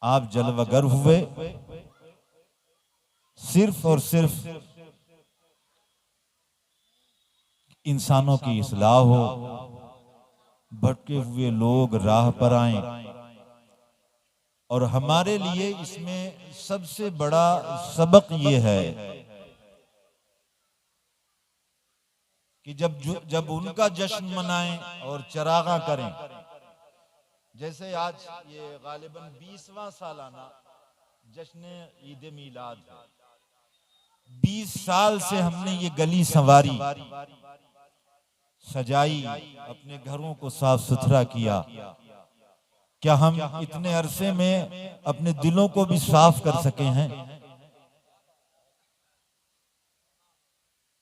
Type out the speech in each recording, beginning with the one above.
आप जलवागर हुए सिर्फ और सिर्फ इंसानों की इस्लाह हो, भटके हुए लोग राह पर आएं। और हमारे लिए इसमें सबसे बड़ा सबक ये है कि जब उनका जश्न मनाएं और चरागा करें। जैसे आज ये गालिबन 20वां सालाना जश्न ईद मिलाद है। 20 साल से हमने ये गली संवारी, सजाई, अपने घरों को साफ सुथरा किया। क्या हम इतने अरसे में अपने दिलों को भी साफ कर सके हैं?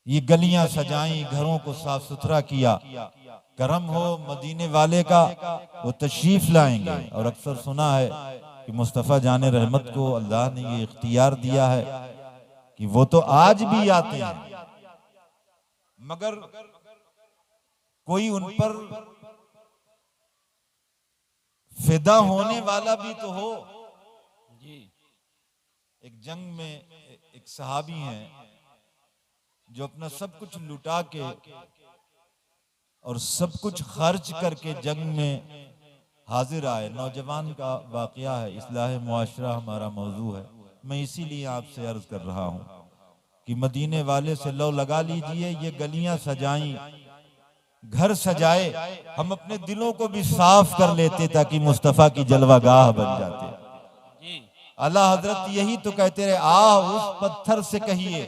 ये गलियां सजाई, घरों को साफ सुथरा किया। करम हो मदीने वाले का, वो तशरीफ लाएंगे। और अक्सर सुना है कि मुस्तफ़ा जाने रहमत को अल्लाह ने ये इख्तियार दिया है कि वो तो आज भी आते हैं, मगर कोई उन पर फिदा होने वाला भी तो हो। एक जंग में एक सहाबी हैं जो अपना सब कुछ लुटा के और सब कुछ खर्च करके जंग में हाजिर आए। नौजवान का वाकया है, इस्लाह मुआशरा हमारा मौजू है। मैं इसीलिए आपसे अर्ज कर रहा हूं कि मदीने वाले से लो लगा लीजिए। ये गलियां सजाई, घर सजाए, हम अपने दिलों को भी साफ कर लेते ताकि मुस्तफ़ा की जलवागाह बन जाते। आला हजरत यही तो कहते रहे, आह उस पत्थर से कहिए,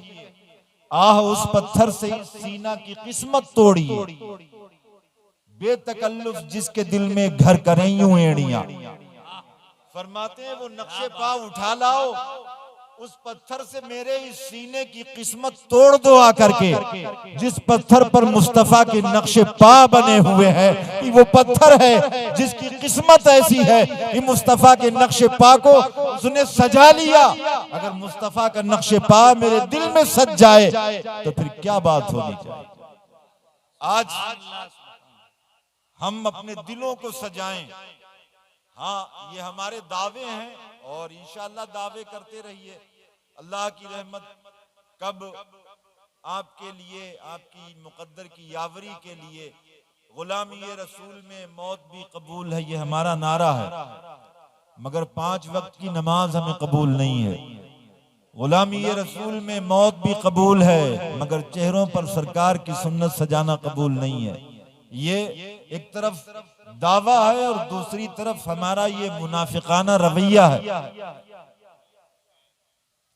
आह उस पत्थर से सीना की किस्मत तोड़िए, बेतकल्लुफ जिसके दिल में घर करें यूं एड़ियां। फरमाते हैं वो नक्शे पा उठा लाओ, उस पत्थर से मेरे इस सीने की किस्मत तोड़ दो आकर के। जिस पत्थर पर मुस्तफा के नक्शे पा बने हुए हैं कि वो पत्थर है जिसकी किस्मत ऐसी है कि मुस्तफा के नक्शे पा को उसने सजा लिया। अगर मुस्तफा का नक्शे पा मेरे दिल में सज जाए तो फिर क्या बात होनी चाहिए। आज हम अपने दिलों को सजाएं। हाँ, ये हमारे दावे हैं और इंशाअल्लाह दावे करते रहिए। अल्लाह की रहमत कब आपके लिए, आपकी मुकद्दर की यावरी के लिए, गुलामी रसूल में मौत भी कबूल है, ये हमारा नारा है। मगर 5 वक्त की नमाज हमें कबूल नहीं है। गुलामी रसूल में मौत भी कबूल है, मगर चेहरों पर सरकार की सुन्नत सजाना कबूल नहीं है। ये एक तरफ दावा है और दूसरी तरफ हमारा ये मुनाफिकाना रवैया है।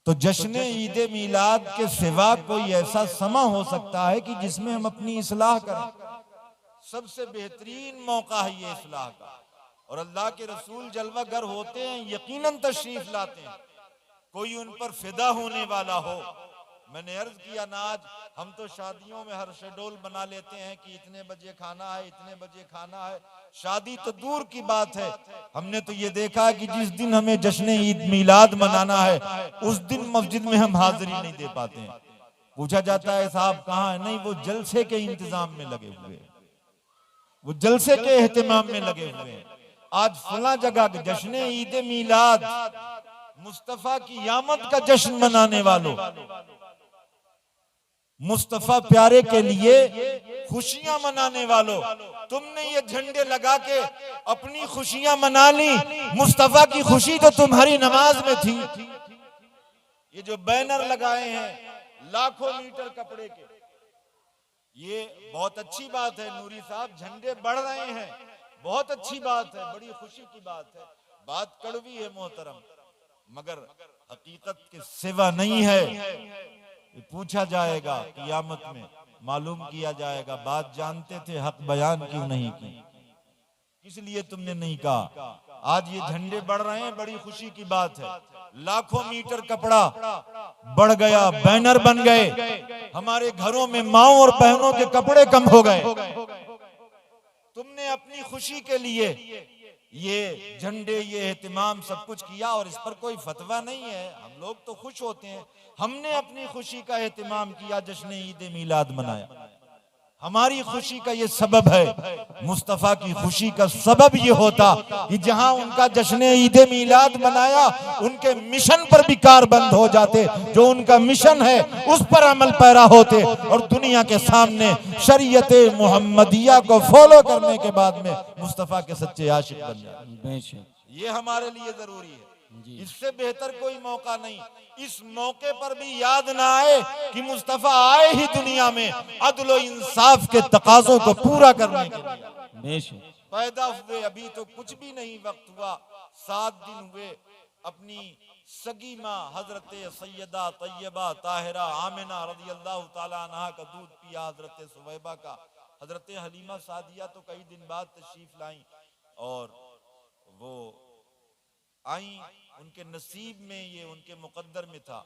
तो जश्न ईद मिलाद के सिवा कोई ऐसा समा हो सकता है कि जिसमें हम अपनी इस्लाह करें। सबसे बेहतरीन मौका है ये इस्लाह का। और अल्लाह के रसूल जलवागर होते हैं, यकीनन तशरीफ लाते हैं। कोई उन पर फिदा होने वाला हो। मैंने अर्ज किया ना, आज हम तो शादियों में हर शेड्यूल बना लेते हैं कि इतने बजे खाना है, इतने बजे खाना है। शादी तो दूर की बात है, हमने तो ये देखा है कि जिस दिन हमें जश्न ईद मिलाद मनाना है उस दिन मस्जिद में हम हाजिरी नहीं दे पाते हैं। पूछा जाता है साहब कहाँ है? नहीं, वो जलसे के इंतजाम में लगे हुए, वो जलसे के एहतमाम में लगे हुए हैं। आज फला जगह जश्न ईद मिलाद, मुस्तफा की आमद का जश्न मनाने वालों, मुस्तफा प्यारे के लिए खुशियां मनाने वालों, तुमने ये झंडे लगा के अपनी खुशियां मना ली। मुस्तफा की खुशी तो तुम्हारी नमाज में थी। ये जो बैनर लगाए हैं लाखों मीटर कपड़े के, ये बहुत अच्छी बात है। नूरी साहब, झंडे बढ़ रहे हैं, बहुत अच्छी बात है, बड़ी खुशी की बात है। बात कड़वी है मोहतरम, मगर हकीकत के सिवा नहीं है। पूछा जाएगा क़यामत में, मालूम किया जाएगा बात जानते थे, हक बयान क्यों नहीं की, किस लिए तुमने नहीं कहा। आज ये झंडे बढ़ रहे हैं, बड़ी खुशी की बात है। लाखों मीटर कपड़ा बढ़ गया, बैनर बन गए। हमारे घरों में माओ और बहनों के कपड़े कम हो गए। तुमने अपनी खुशी के लिए ये झंडे, ये एहतिमाम सब कुछ किया और इस पर कोई फतवा नहीं है। हम लोग तो खुश होते हैं, हमने अपनी खुशी का एहतिमाम किया, जश्न ईद मिलाद मनाया। हमारी खुशी का ये सबब है। मुस्तफ़ा की खुशी का सबब ये होता कि जहां उनका जश्न ईद मिलाद मनाया, उनके मिशन पर भी कार बंद हो जाते, जो उनका मिशन है उस पर अमल पैरा होते और दुनिया के सामने शरीयत मुहम्मदिया को फॉलो करने के बाद में मुस्तफ़ा के सच्चे आशिक बन जाते। ये हमारे लिए जरूरी है, इससे बेहतर कोई मौका नहीं। इस मौके पर भी याद ना आए कि मुस्तफ़ा आए ही दुनिया में अदल व इंसाफ के तकाज़ों को पूरा करने के लिए पैदा हुए। अभी तो कुछ भी नहीं वक्त हुआ, 7 दिन हुए। अपनी सगी माँ हजरत सैयदा तैयबा ताहिरा आमिना रज़ी अल्लाह ताला अन्हा का दूध पिया हजरत सुवैबा का। हजरत हलीमा सादिया तो कई दिन बाद तशरीफ लाई और वो आई, उनके नसीब में, ये उनके मुकद्दर में था,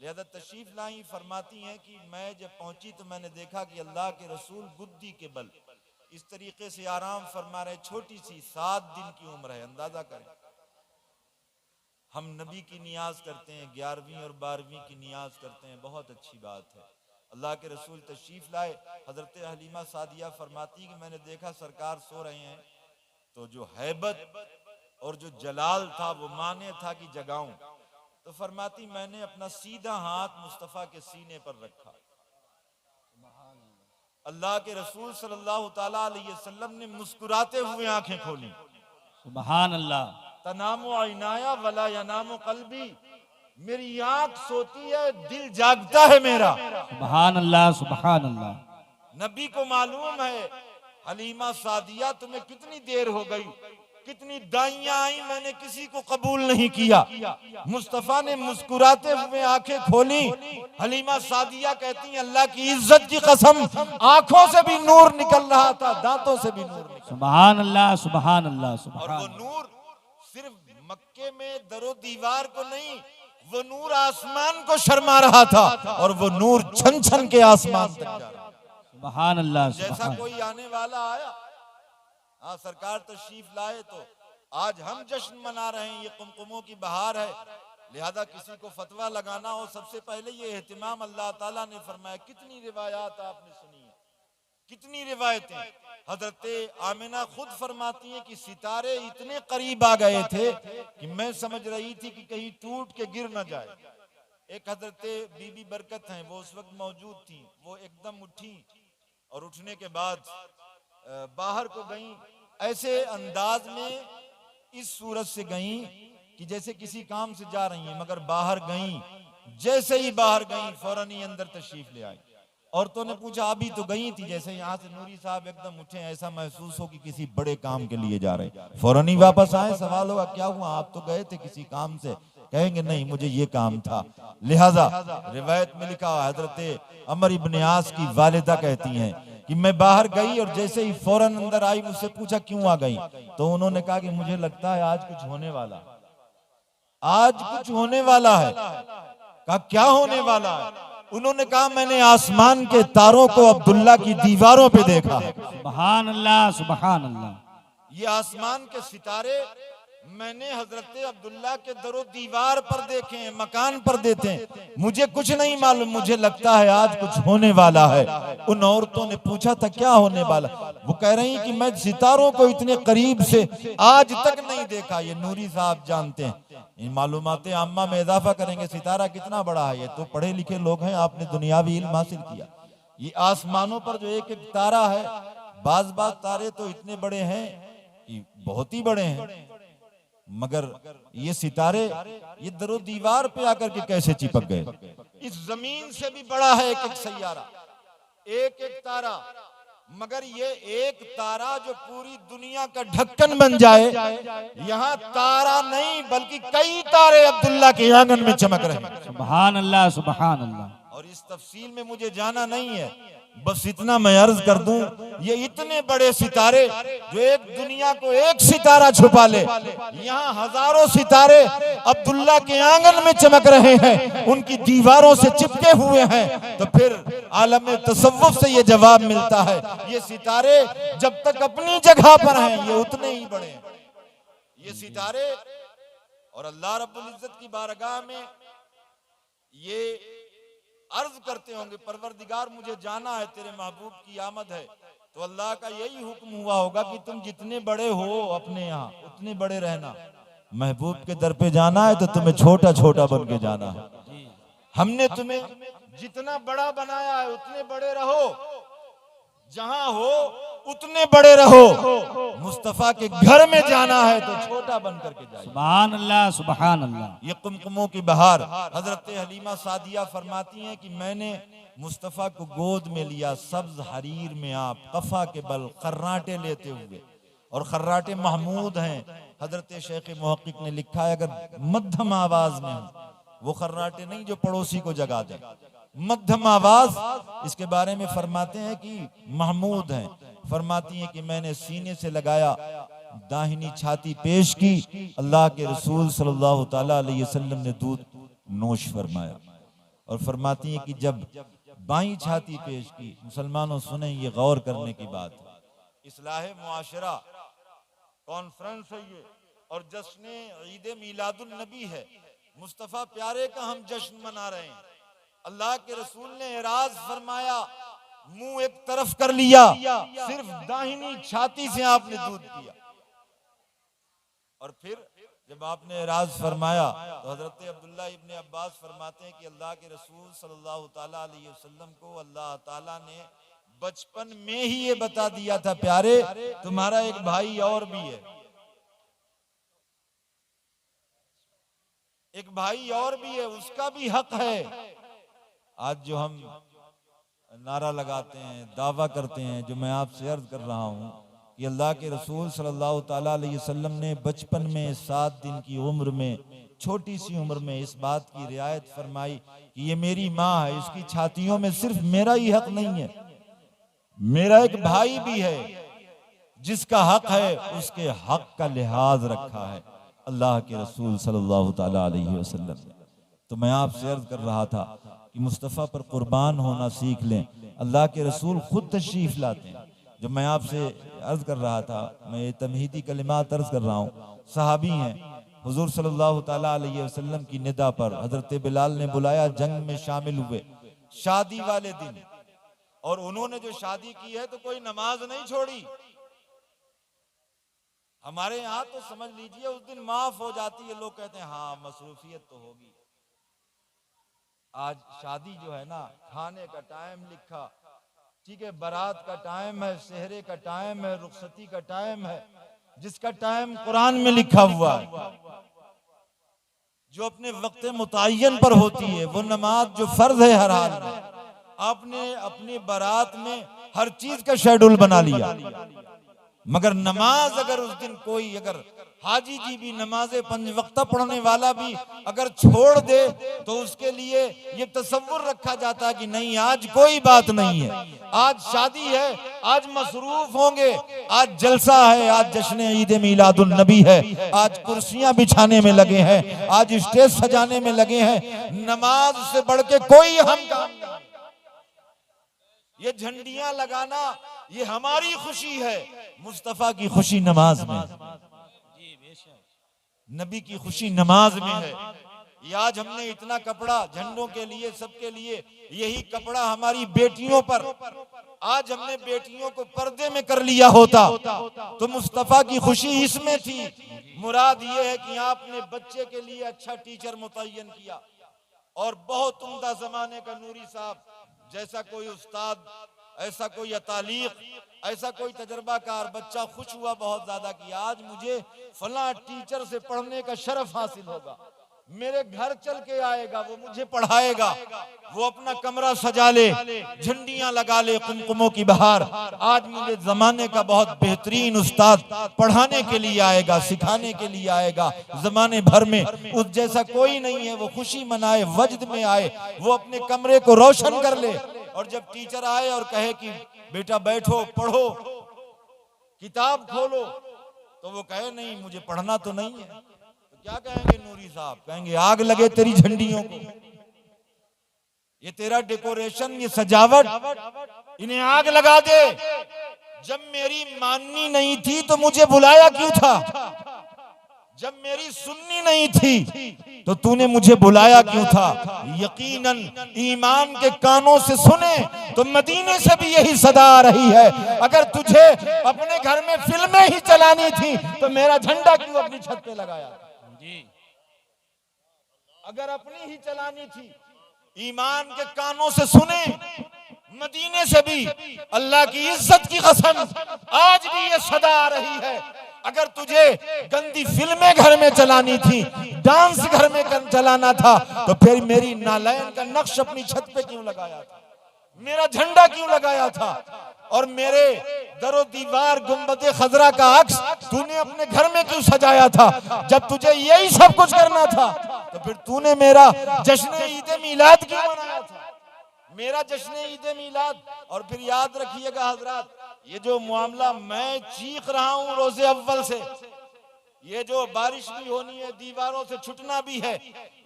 लिहाजा तशरीफ लाई। फरमाती हैं कि मैं जब पहुंची तो मैंने देखा कि अल्लाह के रसूल बुद्धि के बल इस तरीके से आराम फरमा रहे। छोटी सी 7 दिन की उम्र है, अंदाजा करें। हम नबी की नियाज करते हैं, 11वीं और 12वीं की नियाज करते हैं, बहुत अच्छी बात है। अल्लाह के रसूल तशरीफ लाए। हजरत हलीमा सादिया फरमाती कि मैंने देखा सरकार सो रहे हैं, तो जो हैबत और जो जलाल था वो माने था कि जगाऊं। तो फरमाती मैंने अपना सीधा हाथ मुस्तफ़ा के सीने पर रखा। अल्लाह के रसूल सल्लल्लाहु ताला अलैहि वसल्लम ने मुस्कुराते हुए आंखें खोली। सुभान अल्लाह। तनामु आइनाया वला यनामु कल्बी, मेरी आंख सोती है, दिल जागता है मेरा। सुभान अल्लाह, सुभान अल्लाह। नबी को मालूम है हलीमा सादिया तुम्हें कितनी देर हो गई, कितनी दाइयां आई, मैंने किसी को कबूल नहीं किया। मुस्तफ़ा ने मुस्कुराते हुए आंखें खोली। हलीमा सादिया कहती हैं अल्लाह की इज्जत की कसम, आंखों से भी नूर निकल रहा था, दांतों से भी नूर निकल। सुभान अल्लाह, सुभान अल्लाह, सुभान। और वो नूर सिर्फ मक्के में दरो दीवार को नहीं, वो नूर आसमान को शर्मा रहा था और वो नूर छन छन के आसमान तक जा रहा। सुभान अल्लाह। जैसा कोई आने वाला आया, हाँ सरकार तशरीफ लाए तो आज हम जश्न मना रहे हैं, ये कुमकुमों की बहार है। लिहाजा किसी को फतवा लगाना हो, सबसे पहले ये एहतिमाम अल्लाह ताला ने फरमाया। कितनी रिवायात आपने सुनी है, कितनी रिवायतें। हजरत आमिना खुद फरमाती हैं कि सितारे इतने करीब आ गए थे कि मैं समझ रही थी कि कहीं टूट के गिर न जाए। एक हजरत बीबी बरकत हैं, वो उस वक्त मौजूद थी। वो एकदम उठी और उठने के बाद बाहर को गई, ऐसे अंदाज में इस सूरत से गई कि जैसे किसी काम से जा रही हैं, मगर बाहर गई, जैसे ही बाहर गई फौरन ही अंदर तशरीफ ले आई। औरतों ने पूछा अभी तो गई थी, जैसे यहाँ से नूरी साहब एकदम उठे, ऐसा महसूस हो कि किसी बड़े काम के लिए जा रहे, फौरन ही वापस आए। सवाल होगा क्या हुआ, आप तो गए थे किसी काम से, कहेंगे नहीं मुझे ये काम था। लिहाजा रिवायत में लिखा हजरत अमर इब्न आस की वालिदा कहती हैं कि मैं बाहर गई और जैसे ही फौरन अंदर आई, मुझसे पूछा क्यों आ गई, तो उन्होंने कहा कि मुझे लगता है आज कुछ होने वाला, आज कुछ होने वाला है। कहा क्या होने वाला है? उन्होंने कहा मैंने आसमान के तारों को अब्दुल्ला की दीवारों पे देखा। सुभान अल्लाह, सुभान अल्लाह। ये आसमान के सितारे मैंने हजरत अब्दुल्ला के दरो दीवार पर देखे हैं, मकान पर देते हैं। मुझे कुछ नहीं मालूम, मुझे लगता है आज कुछ होने वाला है। उन औरतों ने पूछा था क्या होने वाला, वो कह रही कि मैं सितारों को इतने करीब से आज तक नहीं देखा। ये नूरी साहब जानते हैं, इन मालूमात आम्मा में इजाफा करेंगे। सितारा कितना बड़ा है, ये तो पढ़े लिखे लोग हैं, आपने दुनियावी इल्म हासिल किया। ये आसमानों पर जो एक एक तारा है, बाज तारे तो इतने बड़े हैं कि बहुत ही बड़े हैं, मगर ये सितारे ये दरो दीवार पे आकर के कैसे चिपक गए। इस जमीन से भी बड़ा है एक एक सैयारा, एक एक तारा, मगर ये एक तारा जो पूरी दुनिया का ढक्कन बन जाए। यहाँ तारा नहीं बल्कि कई तारे अब्दुल्ला के आंगन में चमक रहे हैं। सुभान अल्लाह, सुभान अल्लाह। और इस तफसील में मुझे जाना नहीं है, बस इतना मैं अर्ज कर दूं, ये इतने बड़े सितारे जो एक दुनिया को एक सितारा छुपा ले, यहाँ हजारों सितारे अब्दुल्ला के आंगन में चमक रहे हैं, उनकी दीवारों से चिपके हुए हैं। तो फिर आलम तसव्वुफ से ये जवाब मिलता है, ये सितारे जब तक अपनी जगह पर हैं ये उतने ही बड़े हैं। ये सितारे और अल्लाह रब्बुल इज्जत की बारगाह में ये अर्ज करते होंगे परवरदिगार मुझे जाना है, तेरे महबूब की आमद है, तो अल्लाह का यही हुक्म हुआ होगा कि तुम जितने बड़े हो अपने यहाँ उतने बड़े रहना, महबूब के दर पे जाना है तो तुम्हें छोटा छोटा बन के जाना है। हमने तुम्हें जितना बड़ा बनाया है उतने बड़े रहो, जहां हो उतने बड़े रहो। मुस्तफा के घर में जाना है तो छोटा बन करके जाइए। सुभान अल्लाह, सुभान अल्लाह। ये कुमकुमों की बहार। हजरत हलीमा सादिया फरमाती हैं कि मैंने मुस्तफा को गोद में लिया, सब्ज हरीर में आप कफा के बल खर्राटे लेते हुए, और खर्राटे महमूद हैं। हजरत शेख मुहक्किक ने लिखा है अगर मध्यम आवाज में हो, वो खर्राटे नहीं जो पड़ोसी को जगा दे, मध्यम आवाज, इसके बारे में फरमाते हैं कि महमूद हैं। फरमाती हैं कि मैंने सीने से लगाया, दाहिनी छाती पेश की, अल्लाह के रसूल सल्लल्लाहु ताला अलैहि वसल्लम ने दूध नोश फरमाया। और फरमाती हैं कि जब बाईं छाती पेश की, मुसलमानों सुने ये गौर करने की बात है, इस्लाह मुआशरा कॉन्फ्रेंस है ये, और जश्न ईद मीलादुन नबी है, मुस्तफा प्यारे का हम जश्न मना रहे हैं। अल्लाह के रसूल ने एराज फरमाया, मुंह एक तरफ कर लिया, सिर्फ दाहिनी छाती से आपने दूध पिया, और फिर जब आपने एराज फरमाया तो हजरत अब्दुल्ला इब्ने अब्बास फरमाते हैं कि अल्लाह के रसूल सल्लल्लाहु ताला अलैहि वसल्लम को अल्लाह ताला ने बचपन में ही ये बता दिया था, प्यारे तुम्हारा एक भाई और भी है, एक भाई और भी है, उसका भी हक है। आज जो हम नारा लगाते हैं, दावा करते हैं, जो मैं आपसे अर्ज कर रहा हूं कि अल्लाह के रसूल सल्लल्लाहु ताला अलैहि वसल्लम ने बचपन में 7 दिन की उम्र में, छोटी सी उम्र में इस बात की रियायत फरमाई कि ये मेरी माँ है, इसकी छातियों में सिर्फ मेरा ही हक नहीं है, मेरा एक भाई भी है जिसका हक है, उसके हक का लिहाज रखा है अल्लाह के रसूल सल्लल्लाहु ताला अलैहि वसल्लम ने। तो मैं आपसे अर्ज कर रहा था कि मुस्तफ़ा पर कुर्बान होना सीख लें। अल्लाह के रसूल खुद तशरीफ लाते हैं। जब मैं आपसे अर्ज कर रहा था, मैं ये तमहीदी कलिमात अर्ज कर रहा हूँ, सहाबी हैं, हुजूर सल्लल्लाहु ताला अलैहि वसल्लम की निदा पर हजरत बिलाल ने बुलाया, जंग में शामिल हुए शादी वाले दिन, और उन्होंने जो शादी की है तो कोई नमाज नहीं छोड़ी। हमारे यहाँ तो समझ लीजिए उस दिन माफ हो जाती है, लोग कहते हैं हाँ मसरूफियत तो होगी। आज शादी जो है ना, खाने का टाइम लिखा, ठीक है, बारात का टाइम है, सेहरे का टाइम है, रुखसती का टाइम है, जिसका टाइम कुरान में लिखा हुआ है, जो अपने वक्त मुतय्यन पर होती है, वो नमाज जो फर्ज है हर हाल में, आपने अपनी बारात में हर चीज का शेड्यूल बना लिया, मगर नमाज अगर उस दिन कोई, अगर हाजी जी भी नमाज़े 5 वक्ता पढ़ने वाला भी अगर छोड़ दे तो उसके लिए ये तसव्वुर रखा जाता है कि नहीं आज कोई बात नहीं है, आज शादी है, आज मसरूफ होंगे, आज जलसा है, आज जश्न ईद मीलादुन नबी है, आज कुर्सियां बिछाने में लगे हैं, आज स्टेज सजाने में लगे हैं, नमाज से बढ़ के कोई हम काम नहीं। ये झंडियां लगाना ये हमारी खुशी है, मुस्तफा की खुशी नमाज में, नबी की खुशी नमाज में है। ये आज हमने इतना कपड़ा झंडों के लिए, सबके लिए, यही कपड़ा हमारी बेटियों पर, आज हमने बेटियों को पर्दे में कर लिया होता तो मुस्तफा की खुशी इसमें थी। मुराद ये है कि आपने बच्चे के लिए अच्छा टीचर मुतय्यन किया, और बहुत उम्दा जमाने का नूरी साहब जैसा कोई उस्ताद, ऐसा कोई तालीक, ऐसा कोई तजर्बाकार बच्चा खुश हुआ बहुत ज्यादा कि आज मुझे फला टीचर से पढ़ने का शरफ हासिल होगा, मेरे घर चल के आएगा, वो मुझे पढ़ाएगा, वो अपना कमरा सजा ले, झंडियां लगा ले, कुमकुमों की बहार, आज मुझे जमाने का बहुत बेहतरीन उस्ताद पढ़ाने के लिए आएगा, सिखाने के लिए आएगा, जमाने भर में उस जैसा कोई नहीं है, वो खुशी मनाए, वजद में आए, वो अपने कमरे को रोशन कर ले, और जब टीचर आए और कहे कि बेटा बैठो पढ़ो, किताब खोलो, तो वो कहे नहीं मुझे पढ़ना तो नहीं है, तो क्या कहेंगे नूरी साहब? कहेंगे आग लगे तेरी झंडियों को, ये तेरा डेकोरेशन, ये सजावट, इन्हें आग लगा दे। जब मेरी माननी नहीं थी तो मुझे बुलाया क्यों था? जब मेरी सुननी नहीं थी तो तूने मुझे बुलाया क्यों था? यकीनन ईमान के कानों से सुने तो मदीने से भी यही सदा आ रही है। अगर तुझे अपने घर में फिल्में ही चलानी थी तो मेरा झंडा क्यों अपनी छत पे लगाया? जी। अगर अपनी ही चलानी थी, ईमान के कानों से सुने, मदीने से भी अल्लाह की इज्जत की कसम आज भी ये सदा आ रही है। अगर तुझे गंदी फिल्में घर में चलानी थी, डांस घर में चलाना था, तो फिर मेरी नालैन का नक्श अपनी छत पे क्यों लगाया था? मेरा झंडा क्यों लगाया था? और मेरे दरो दीवार गुंबद खजरा का अक्स तूने अपने घर में क्यों सजाया था? जब तुझे यही सब कुछ करना था तो फिर तूने मेरा जश्न ईद मिलाद क्यों मनाया था? मेरा जश्न ईद मिलाद। और फिर याद रखिएगा हजरात, ये जो मामला मैं चीख रहा हूं रोजे अव्वल से, ये जो बारिश भी होनी है, दीवारों से छुटना भी है,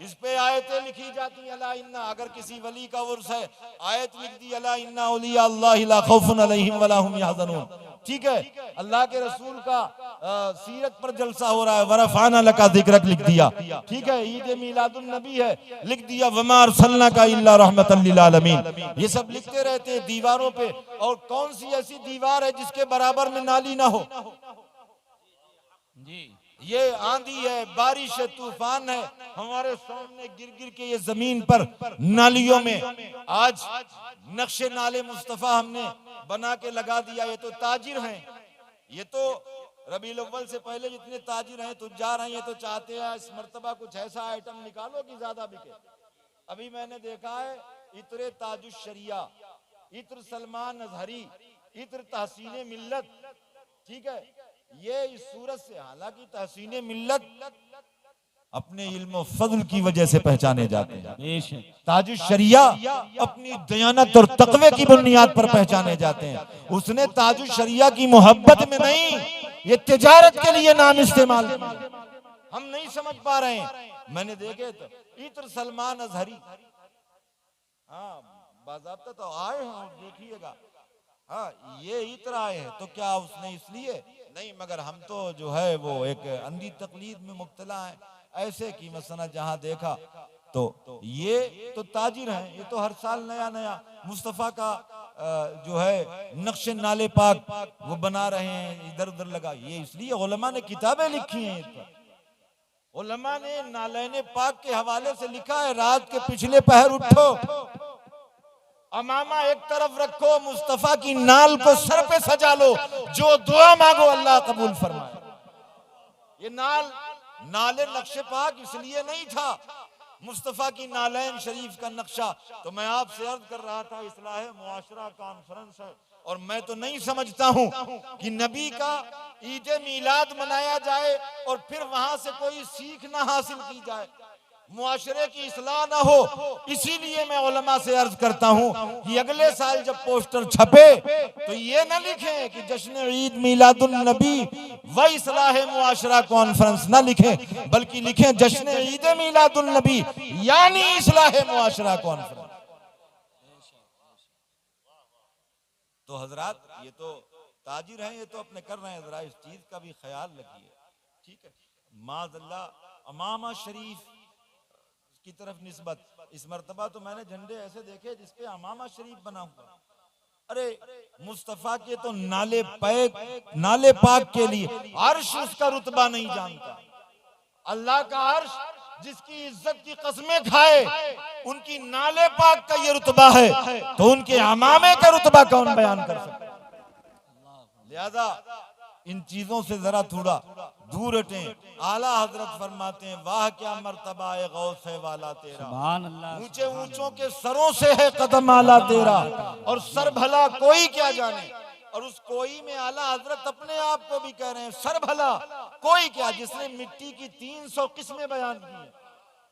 इस पे आयतें लिखी जाती अला इन्ना, अगर किसी वली का उर्स है आयत लिख दी अला इन्ना औलिया अल्लाह ला खौफुन अलैहिम वला हुम यहज़नून। ठीक है, अल्लाह के रसूल का सीरत पर जलसा हो रहा है, वरफ़अना लका ज़िक्रक लिख दिया। ठीक है, ईद मिलादुन नबी है, लिख दिया वमा अरसलनाका इल्ला रहमतल लिल आलमीन। ये सब लिखते रहते हैं दीवारों पे। और कौन सी ऐसी दीवार है जिसके बराबर में नाली ना हो? जी। ये आंधी है, बारिश है, तूफान है, हमारे सामने गिर गिर के ये जमीन पर नालियों में आज नक्शे नाले मुस्तफा हमने बना के लगा दिया। ये तो ताजिर हैं, ये तो रबीउल अव्वल से पहले जितने ताजिर हैं, तुज्जार हैं, ये तो चाहते हैं इस मर्तबा कुछ ऐसा आइटम निकालो कि ज्यादा बिके। अभी मैंने देखा है इत्र ताजुश शरिया, इत्र सलमान अजहरी, इत्र तहसीन मिल्लत। ठीक है, ये इस सूरत से, हालांकि तहसीन मिल्लत अपने इल्म फजल की वजह से पहचाने जाते हैं, ताजुश शरिया अपनी दयानत और तकवे की बुनियाद पर पहचाने जाते हैं। उसने ताजुश शरिया की मोहब्बत में नहीं, ये तिजारत के लिए नाम इस्तेमाल किया। हम नहीं समझ पा रहे हैं। मैंने देखे तो इत्र सलमान अजहरी, हाँ बाज़ाब्ता तो आए हैं, देखिएगा। हाँ, ये इत्र आए हैं तो क्या उसने इसलिए नहीं, मगर हम तो जो है वो एक अंधी तकलीद में मुब्तला है, ऐसे की मसला जहां देखा तो ये तो ताजिर हैं, ये तो हर साल नया नया मुस्तफ़ा का जो है नक्शे नाले पाक वो बना रहे हैं, इधर उधर लगा। ये इसलिए उलमा ने किताबें लिखी हैं इस पर। उलमा ने नालैने पाक के हवाले से लिखा है, रात के पिछले पहर उठो, अमामा एक तरफ रखो, मुस्तफा की नाल को सर पे सजा लो, जो दुआ मांगो अल्लाह कबूल फरमाए। ये नाले नक्शे पाक इसलिए नहीं था, मुस्तफा की नालैन शरीफ का नक्शा। तो मैं आपसे अर्ज कर रहा था, इस्लाह मुआशरा कॉन्फ्रेंस है, और मैं तो नहीं समझता हूं कि नबी का ईद मिलाद मनाया जाए और फिर वहां से कोई सीख ना हासिल की जाए, मुआशरे की इस्लाह ना हो। इसीलिए मैं उलमा से अर्ज करता हूं कि अगले साल जब पोस्टर छपे तो ये ना लिखें कि जश्न ईद मिलादुन नबी व इस्लाह मुआशरा कॉन्फ्रेंस, ना लिखें, बल्कि लिखें जश्न ईद मिलादुन नबी यानी इस्लाह मुआशरा कॉन्फ्रेंस। तो हजरात, ये तो ताजिर हैं, ये तो अपने कर रहे हैं, जरा इस चीज का भी ख्याल रखिए। ठीक है, माज़अल्लाह अमामा शरीफ की तरफ निस्बत, इस मर्तबा तो मैंने झंडे ऐसे देखे जिसपे अमामा शरीफ बना हुआ। अरे मुस्तफा के तो नाले पाक के लिए अर्श उसका रुतबा नहीं जानता। अल्लाह का अर्श जिसकी इज्जत की कस्में खाए, उनकी नाले पाक का ये रुतबा है, तो उनके अमामे का रुतबा कौन बयान कर सकता है? लिहाजा इन चीजों से जरा थोड़ा दूर हटें। आला हजरत फरमाते हैं, वाह क्या मर्तबा है गौस है वाला तेरा, ऊंचे ऊंचों के सरों से है कदम आला तेरा, और सर भला कोई क्या जाने। और उस कोई में आला हजरत अपने आप को भी कह रहे हैं, सर भला कोई क्या, जिसने मिट्टी की 300 किस्में बयान की हैं,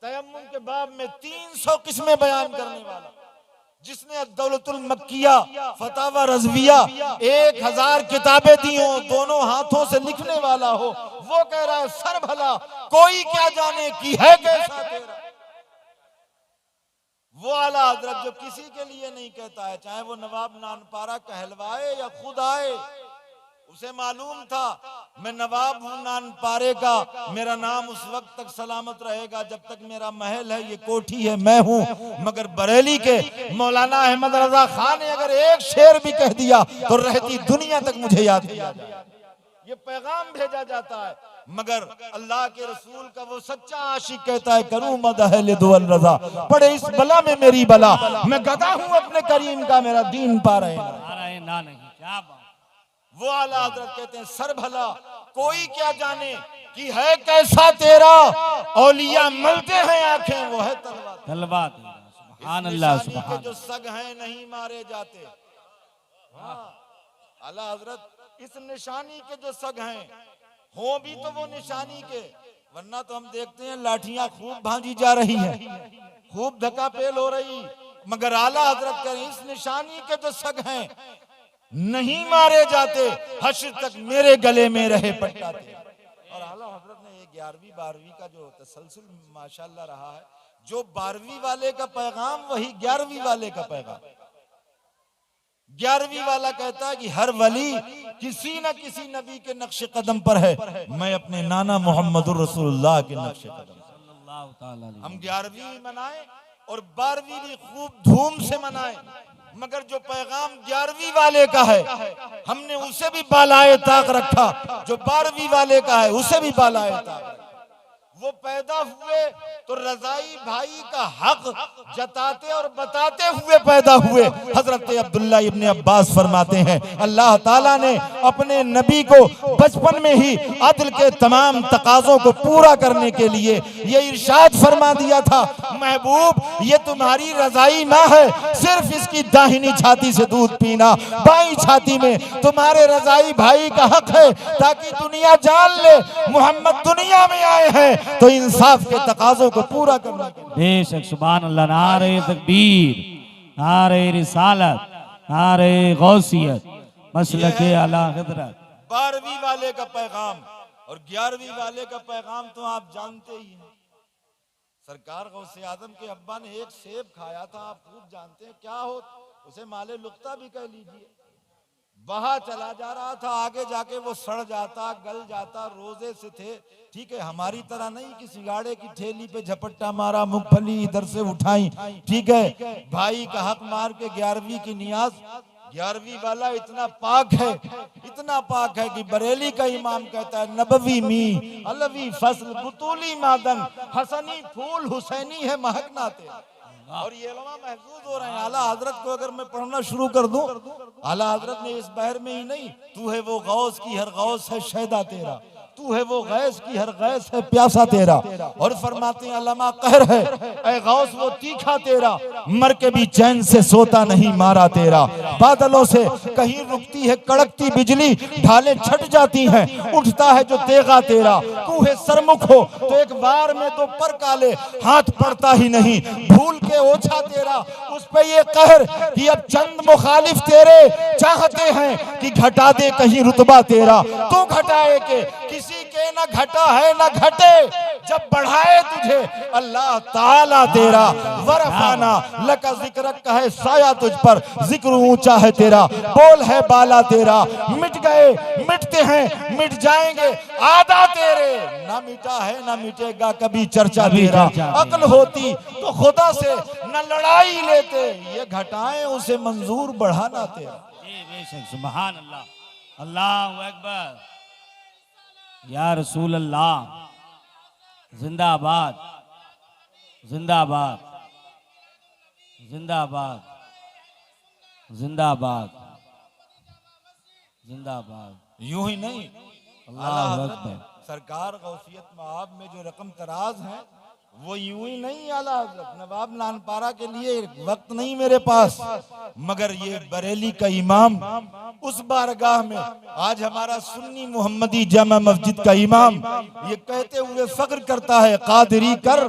तयम्मुम के बाब में 300 किस्में बयान करने वाला, जिसने दौलतुल मक्किया फतावा रज़विया 1000 किताबें दी हो, दोनों हाथों से लिखने वाला हो, वो कह रहा है सर भला कोई क्या जाने की है कैसा तेरा। वो आला हजरत जो किसी के लिए नहीं कहता है, चाहे वो नवाब नानपारा कहलवाए या खुद आए, उसे मालूम था मैं नवाब हूं नानपारे का, मेरा नाम उस वक्त तक सलामत रहेगा जब तक मेरा महल है, ये कोठी है, मैं हूं। मगर बरेली के मौलाना अहमद रजा खान ने अगर एक शेर भी कह दिया तो रहती दुनिया तक मुझे याद किया जाए, ये पैगाम भेजा जाता है। मगर अल्लाह के रसूल का वो सच्चा आशिक कहता है करूं मद अहले दुअल रजा, पड़े इस बला में मेरी बला, मैं गदा हूं अपने करीम का, मेरा दीन पा रहे ना नहीं। क्या बात। वो आला हजरत कहते हैं सर भला कोई क्या जाने कि है कैसा तेरा, औलिया मलते हैं आंखें वो है तलवा तलवा तेरा। सुभान अल्लाह सुभान। जो सग हैं नहीं मारे जाते। आला हजरत इस निशानी के जो सग हैं हो भी तो वो निशानी के, वरना तो हम देखते हैं लाठियां खूब भांजी जा रही हैं, खूब धक्का पेल हो रही, मगर आला हजरत करें इस निशानी के जो सग हैं नहीं मारे जाते, हश्र तक मेरे गले में रहे पटाते। और आला हजरत ने ये 11वीं 12वीं का जो तसलसल माशाल्लाह रहा है, जो 12वीं वाले का पैगाम वही 11वीं वाले का पैगाम। 11वीं वाला कहता है कि हर वली किसी न किसी नबी के नक्शे कदम पर है, मैं अपने नाना मोहम्मदुर रसूलुल्लाह के नक्शे कदम। हम 11वीं मनाएं और 12वीं भी खूब धूम से मनाएं, मगर जो पैगाम 11वीं वाले का है हमने उसे भी बालाए ताक रखा, जो 12वीं वाले का है उसे भी बालाए ताक। वो पैदा हुए तो रजाई भाई का हक जताते और बताते हुए पैदा हुए। हजरत अब्दुल्ला इब्ने अब्बास फरमाते हैं अल्लाह ताला ने अपने नबी को बचपन में ही अदल के तमाम तकाजों को पूरा करने के लिए ये इरशाद फरमा दिया था, महबूब ये तुम्हारी रजाई माँ है, सिर्फ इसकी दाहिनी छाती से दूध पीना, बाईं छाती में तुम्हारे रजाई भाई का हक है, ताकि दुनिया जान ले मोहम्मद दुनिया में आए हैं तो इंसाफ के तकाजों को पूरा करना। बेशक सुभान अल्लाह। नारे तकबीर, नारे रिसालत, नारे गौसियत, मसलके आला हज़रत। 12वीं वाले का पैगाम और 11वीं वाले का पैगाम तो आप जानते ही हैं। सरकार गौसे आजम के अब्बा ने एक सेब खाया था, आप खूब जानते हैं क्या हो, उसे माले लुक्ता भी कह लीजिए। बहा चला जा रहा था, आगे जाके वो सड़ जाता, गल जाता, रोजे से थे, ठीक है, हमारी तरह नहीं कि सिंगाड़े की ठेली पे झपट्टा मारा, मूंगफली इधर से उठाई, ठीक है, भाई का हक मार के 11वीं की नियाज। 11वीं वाला इतना पाक है, इतना पाक है कि बरेली का इमाम कहता है नबवी मी अलवी फसल बुतूली मादन, हसनी फूल हुसैनी है महकना तेरा। और ये लम्हा महफूज हो रहे हैं। आला हजरत को अगर मैं पढ़ना शुरू कर दूं, आला हजरत ने इस बहर में ही नहीं, तू है वो गौस की हर गौस है शैदा तेरा, तू है वो गैस की हर गैस है प्यासा तेरा। और फरमाते हैं अल्लामा कहर है ऐ गौस वो तीखा तेरा, मर के भी चैन से सोता नहीं मारा तेरा। बादलों से कहीं रुकती है कड़कती बिजली, ढालें छट जाती हैं, उठता है जो तेगा तेरा। तू है सरमुख हो तो एक बार में तो पर काले, हाथ पड़ता ही नहीं भूल के ओछा तेरा। उस पे ये कहर कि अब चंद मुखालिफ तेरे चाहते हैं कि घटा दे कहीं रुतबा तेरा। तू घटाए के किसी के न घटा है न घटे, जब बढ़ाए तुझे अल्लाह ताला तेरा। वरफाना लका जिक्र कहे साया तुझ पर, जिक्र ऊंचा है तेरा, बोल है बाला तेरा। मिट गए मिटते हैं मिट जाएंगे आदा तेरे, ना मिटा है ना मिटेगा कभी चर्चा तेरा। अक्ल होती तो खुदा से न लड़ाई लेते, ये घटाएं उसे मंजूर बढ़ाना तेरा। सुभान अल्लाह, अल्लाहु अकबर, या रसूल अल्लाह, जिंदाबाद जिंदाबाद जिंदाबाद जिंदाबाद जिंदाबाद। यूं ही नहीं, अल्लाहु अकबर, सरकार गौसियत मआब में जो रकम तराज है वो यूं ही नहीं। आला हजरत नवाब नानपारा के लिए वक्त नहीं मेरे पास, मगर ये बरेली का इमाम उस बारगाह में आज हमारा सुन्नी मोहम्मदी जामा मस्जिद का इमाम ये कहते हुए फख्र करता है, कादरी कर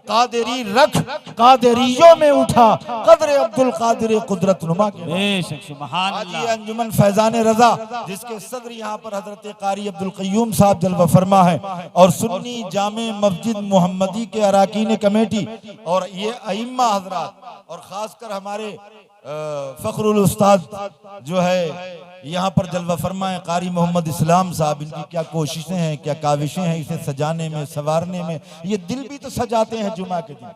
कादरी रख, कादरियों में उठा कदर अब्दुल कादिर कुदरत नुमा के। बेशक सुभान अल्लाह। अंजुमन फैजान रजा जिसके सदर यहाँ पर हजरत कारी अब्दुल कय्यूम साहब जलवा फरमा है, और सुन्नी जामे मस्जिद मोहम्मदी के अरकान कमेटी और ये अइम्मा हजरात और खासकर हमारे फखरुल उस्ताद जो है यहाँ पर जलवा फरमाए कारी मोहम्मद इस्लाम साहब, इनकी क्या कोशिशें हैं, क्या काविशें हैं इसे सजाने में, संवारने में। ये दिल भी तो सजाते हैं जुमा के दिन।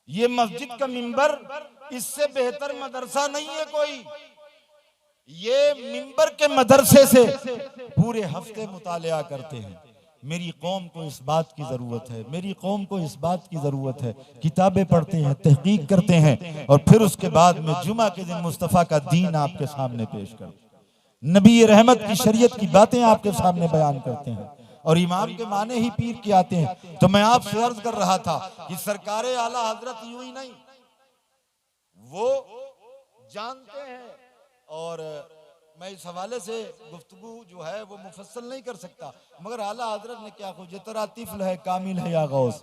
ये मस्जिद का मिंबर, इससे बेहतर मदरसा नहीं है कोई। ये मिंबर के मदरसे से पूरे हफ्ते मुतालिया करते हैं। मेरी कौम को इस बात की जरूरत है, मेरी कौम को इस बात की जरूरत है। किताबें पढ़ते हैं, तहकीक करते हैं और फिर उसके बाद में जुमा के दिन मुस्तफ़ा का दीन आपके सामने पेश करते हैं, नबी रहमत की शरीयत की बातें आपके सामने बयान करते हैं और इमाम के माने ही पीर के आते हैं। तो मैं आपसे अर्ज कर रहा था कि सरकारे आला हजरत यूं ही नहीं, वो जानते हैं। और मैं इस हवाले से गुफ्तगू जो है वो मुफस्सल नहीं कर सकता, मगर आला हजरत ने क्या खुद तेरा तिफल है कामिल है या गौस,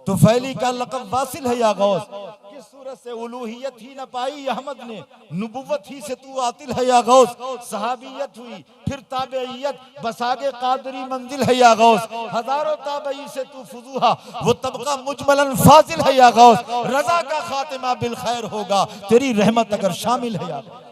तो फैली का लक़ब वासिल है या गौस। किस सूरत से उलूहियत ही न पाई अहमद ने, नुबुव्वत ही से तू आतिल है या गौस। सहाबियत हुई फिर ताबेइयत, बसागे कादरी मंजिल है या गौस। हजारों ताबई से तू फुजूहा, वो तबका मुजमलन फाजिल है या गौस। रजा का खातिमा बिल खैर होगा, तेरी रहमत अगर शामिल है या गौस।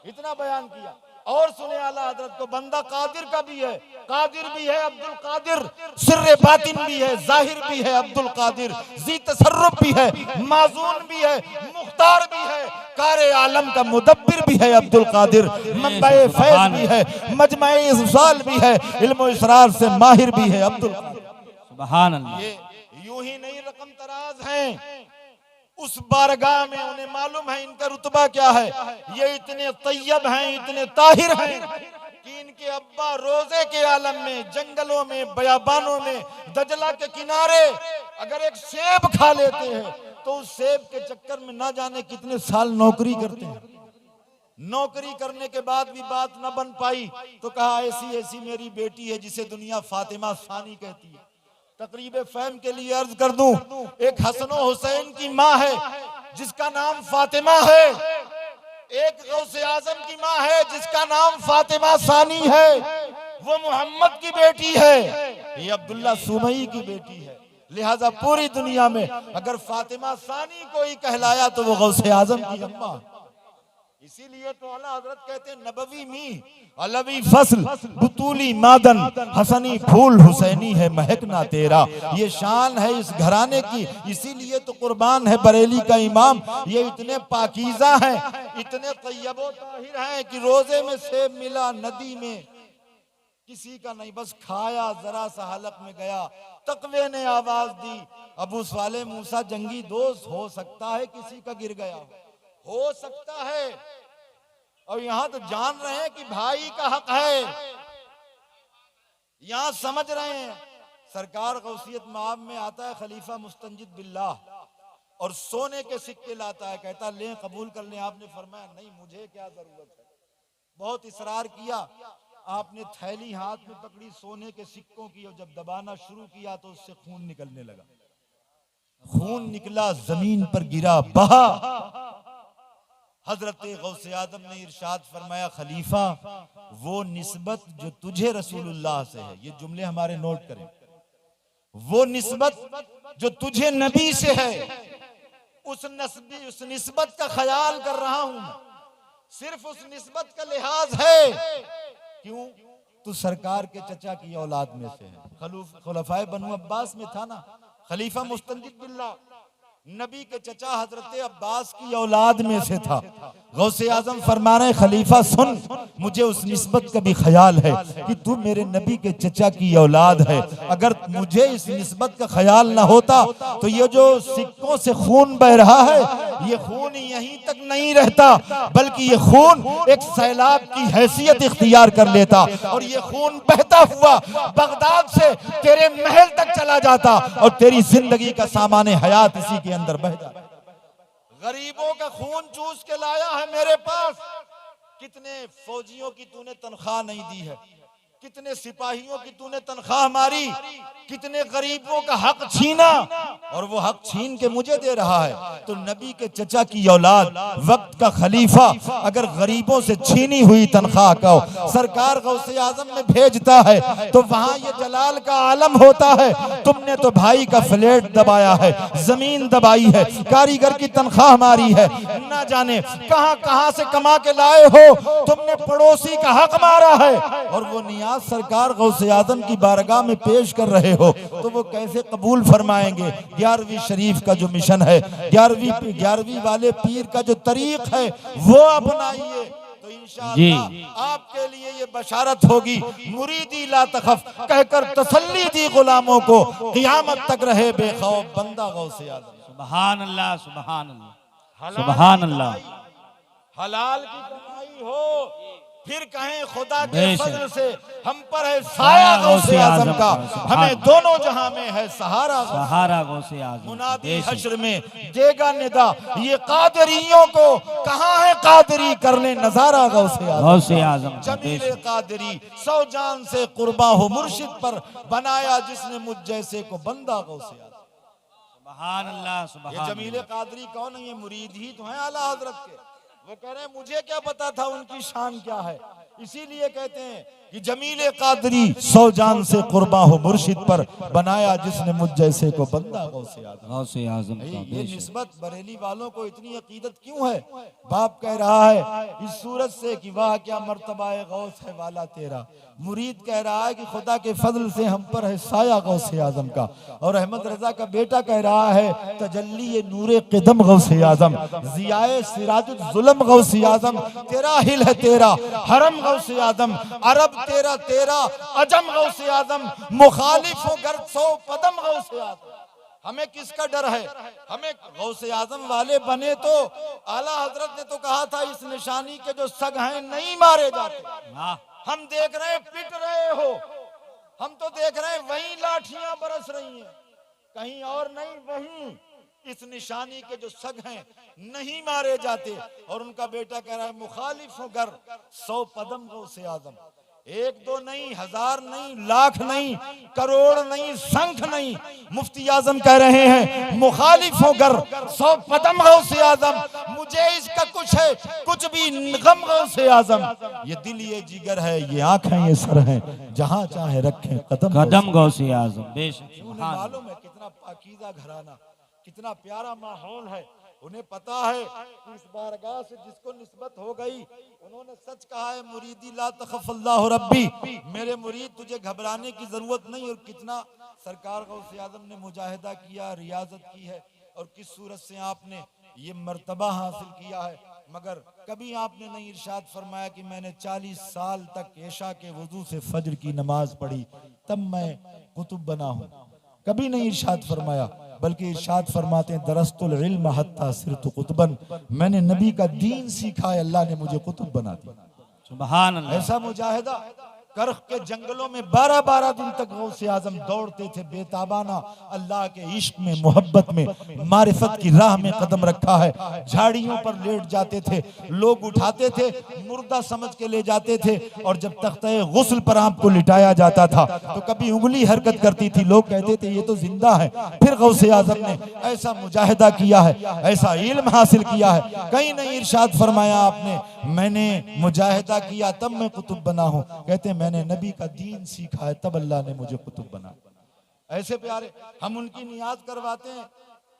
इतना बयान किया। और सुने आला हजरत को, बंदा कादिर का भी है, कादिर भी है अब्दुल कादिर, सिर्रे बातिन भी है, जाहिर भी है अब्दुल कादिर, जी तसर्रुफ भी है, माजून भी है, मुख्तार भी है, कारे आलम का मुदब्बिर भी है अब्दुल कादिर, मंबए फैज भी है, मजमए इज़ाल भी है, इल्म इसरार से माहिर भी है अब्दुल कादिर। सुभान अल्लाह। ये यूं ही नहीं रकम तराज हैं, उस बारगाह में उन्हें मालूम है इनका रुतबा क्या है। ये इतने तैयब हैं, इतने ताहिर हैं कि इनके अब्बा रोजे के आलम में, जंगलों में, बयाबानों में, दजला के किनारे अगर एक सेब खा लेते हैं तो उस सेब के चक्कर में ना जाने कितने साल नौकरी करते हैं। नौकरी करने के बाद भी बात न बन पाई तो कहा ऐसी ऐसी मेरी बेटी है जिसे दुनिया फातिमा सानी कहती है। तकरीब फहम के लिए अर्ज कर दूं, एक हसन हुसैन की माँ है जिसका नाम फातिमा है, एक गौसे आजम की माँ है जिसका नाम फातिमा सानी है, वो मोहम्मद की बेटी है, ये अब्दुल्ला सुमई की बेटी है। लिहाजा पूरी दुनिया में अगर फातिमा सानी कोई कहलाया तो वो गौसे आजम की अम्मा। इसीलिए तो आला हजरत कहते हैं नबवी मी अलवी फसल बुतूली मादन, हसनी फूल हुसैनी है महकना तेरा। ये शान है इस घराने की, इसीलिए तो कुर्बान है बरेली का इमाम। ये इतने पाकीज़ा हैं, इतने तैयबो ताहिर हैं कि रोजे में सेब मिला, नदी में किसी का नहीं, बस खाया, जरा सा हलक में गया, तकवे ने आवाज दी, अबू साले मूसा जंगी दोस्त, हो सकता है किसी का गिर गया, हो सकता है। और यहां तो जान रहे हैं कि भाई का हक है, यहां समझ रहे हैं। सरकार गौसियत माब में आता है खलीफा मुस्तंजिद बिल्लाह और सोने के सिक्के लाता है, कहता ले कबूल कर ले। आपने फरमाया नहीं, मुझे क्या जरूरत है। बहुत इसरार किया, आपने थैली हाथ में पकड़ी सोने के सिक्कों की और जब दबाना शुरू किया तो उससे खून निकलने लगा। खून निकला, जमीन पर गिरा, बहा। हजरत गौसे आदम ने इरशाद फरमाया, खलीफा वो निस्बत जो तुझे रसूलुल्लाह से है, ये जुमले हमारे नोट करें, वो निस्बत जो तुझे नबी से है, उस निस्बत का ख्याल कर रहा हूं। सिर्फ उस निस्बत का लिहाज है, क्यों? तू सरकार के चचा की औलाद में से है। खुलफाए बनु अब्बास में था ना, खलीफा मुस्तंजिद बिल्लाह नबी के चचा हजरत अब्बास की औलाद में से था। गौसे आजम फरमा रहे खलीफा सुन, मुझे उस निस्बत का भी ख्याल है कि तू मेरे नबी के चचा की औलाद है। अगर मुझे इस निस्बत का ख्याल ना होता तो ये जो सिक्कों से खून बह रहा है, ये खून यहीं तक नहीं रहता, बल्कि ये खून एक सैलाब की हैसियत इख्तियार कर लेता और ये खून बहता हुआ बगदाद से तेरे महल तक चला जाता और तेरी जिंदगी का सामान हयात इसी के अंदर बह जाता। गरीबों का खून चूस के लाया है मेरे पास। कितने फौजियों की तूने तनख्वाह नहीं दी है, कितने सिपाहियों की तूने तनख्वाह मारी, कितने गरीबों का हक छीना, और वो हक छीन के मुझे दे रहा है। तो नबी के चचा की औलाद, वक्त का खलीफा, अगर गरीबों से छीनी हुई तनख्वाह को सरकार गौसे आजम में भेजता है तो वहां ये जलाल का आलम होता है। तुमने तो भाई का फ्लैट दबाया है, जमीन दबाई है, कारीगर की तनख्वाह मारी है, ना जाने कहां कहां से कमा के लाए हो। तुमने पड़ोसी का हक मारा है, और वो नियाज सरकार गौसे आजम की बारगाह में पेश कर रहे हो, तो वो कैसे कबूल फरमाएंगे। 11वीं शरीफ का जो मिशन है, 11वीं वाले पीर का जो तरीक है, वो अपनाइए तो इंशाअल्लाह आपके लिए ये बशारत होगी। मुरीदी ला तखफ कहकर तसल्ली दी गुलामों को, क़यामत तक रहे बेखौफ बंदा गौसे आजम। सुभान अल्लाह, सुभान अल्लाह, सुभान अल्लाह। हलाल की कमाई हो, फिर कहें खुदा के फजल से हम पर है साया गौसे आजम का, हमें दोनों जहां में है सहारा गौसे आजम। मुनादी हश्र में देगा निदा, ये कादरियों को कहां है कादरी करने नजारा गौसे आजम। जमीले कादरी 100 जान से कुर्बा हो, मुर्शिद पर बनाया जिसने मुझ जैसे को बंदा गौसे आजम। सुभान अल्लाह, सुभान। ये जमीले कादरी कौन है? ये मुरीद ही तो है आला हजरत के। वो कह रहे हैं मुझे क्या पता था उनकी शान क्या है, इसीलिए कहते हैं कि जमीले कादरी 100 जान से कुर्बा हो, मुर्शिद पर बनाया जिसने मुझ जैसे को बंदा गौसे आजम। ये निस्बत बरेली वालों को इतनी अकीदत क्यों है? बाप कह रहा है इस सूरत से कि वाह क्या मर्तबा गौस है वाला तेरा। मुरीद कह रहा है कि खुदा के फजल से हम पर है साया गौसे आजम का। और अहमद रजा का बेटा कह रहा है तजल्ली ये नूरे क़दम गौसे आजम, ज़ियाए सिराजुल ज़ुल्म गौसे आजम। तेरा हिल है तेरा हरम गौसे आजम, अरब तेरा तेरा अजम गौसे आजम, मुखालिफों गर 100 कदम गौसे आजम। हमें किसका डर है? हमें गौसे आजम वाले बने तो आला हजरत ने तो कहा था इस निशानी के जो सग हैं नहीं मारे जाते। हम देख रहे हैं पिट रहे हो, हम तो देख रहे हैं वहीं लाठियां बरस रही हैं, कहीं और नहीं, वहीं इस निशानी के जो सग हैं नहीं मारे जाते। और उनका बेटा कह रहा है मुखालिफों गर 100 कदम गौसे आजम। 1 2 नहीं, 1000 नहीं, लाख नहीं, करोड़ नहीं, संख नहीं, मुफ्ती आजम कह रहे हैं मुखालिफों गर 100 कदम गौसे आजम। मुझे इसका कुछ है कुछ भी गम गौसे आजम। ये दिल ये जिगर है, ये आंखें ये सर हैं, जहां चाहे रखें कदम गौसे आजम। बेशक मालूम है कितना पाकीज़ा घराना, कितना प्यारा माहौल है। उन्हें पता है कि इस बारगाह से जिसको निस्बत हो गई, उन्होंने सच कहा है मुरीदी ला तखफ अल्लाह रब्बी, मेरे मुरीद तुझे घबराने की जरूरत नहीं। और कितना सरकार गौसे आजम ने मुजाहिदा किया, रियाजत की है, और किस सूरत से आपने ये मर्तबा हासिल किया है। मगर कभी आपने नहीं इरशाद फरमाया कि मैंने 40 साल तक ऐशा के वजू से फज्र की नमाज पढ़ी तब मैं कुतुब बना हूँ, कभी नहीं इरशाद फरमाया। बल्कि इरशाद फरमाते हैं दरस्तुल इल्म हत्ता सिरतु कुतुबन, मैंने नबी का दीन सीखा है, अल्लाह ने मुझे कुतुब बना दिया। सुभान अल्लाह। ऐसा मुजाहिदा करख के जंगलों में 12-12 दिन तक गौसे आजम दौड़ते थे बेताबाना, अल्लाह के इश्क में, मोहब्बत में, मारिफत की राह में कदम रखा है। झाड़ियों पर लेट जाते थे, लोग उठाते थे, मुर्दा समझ के ले जाते थे, और जब तख्ते गुस्ल पर आपको लिटाया जाता था तो कभी उंगली हरकत करती थी, लोग कहते थे ये तो जिंदा है। फिर गौसे आजम ने ऐसा मुजाहिदा किया है, ऐसा इल्म हासिल किया है, कहीं नहीं इरशाद फरमाया आपने मैंने मुजाहिदा किया तब मैं कुतुब बना हूं। कहते हैं मैंने नबी का दीन सीखा है तब अल्लाह ने मुझे कुतुब बना। ऐसे प्यारे हम उनकी नियाज करवाते हैं।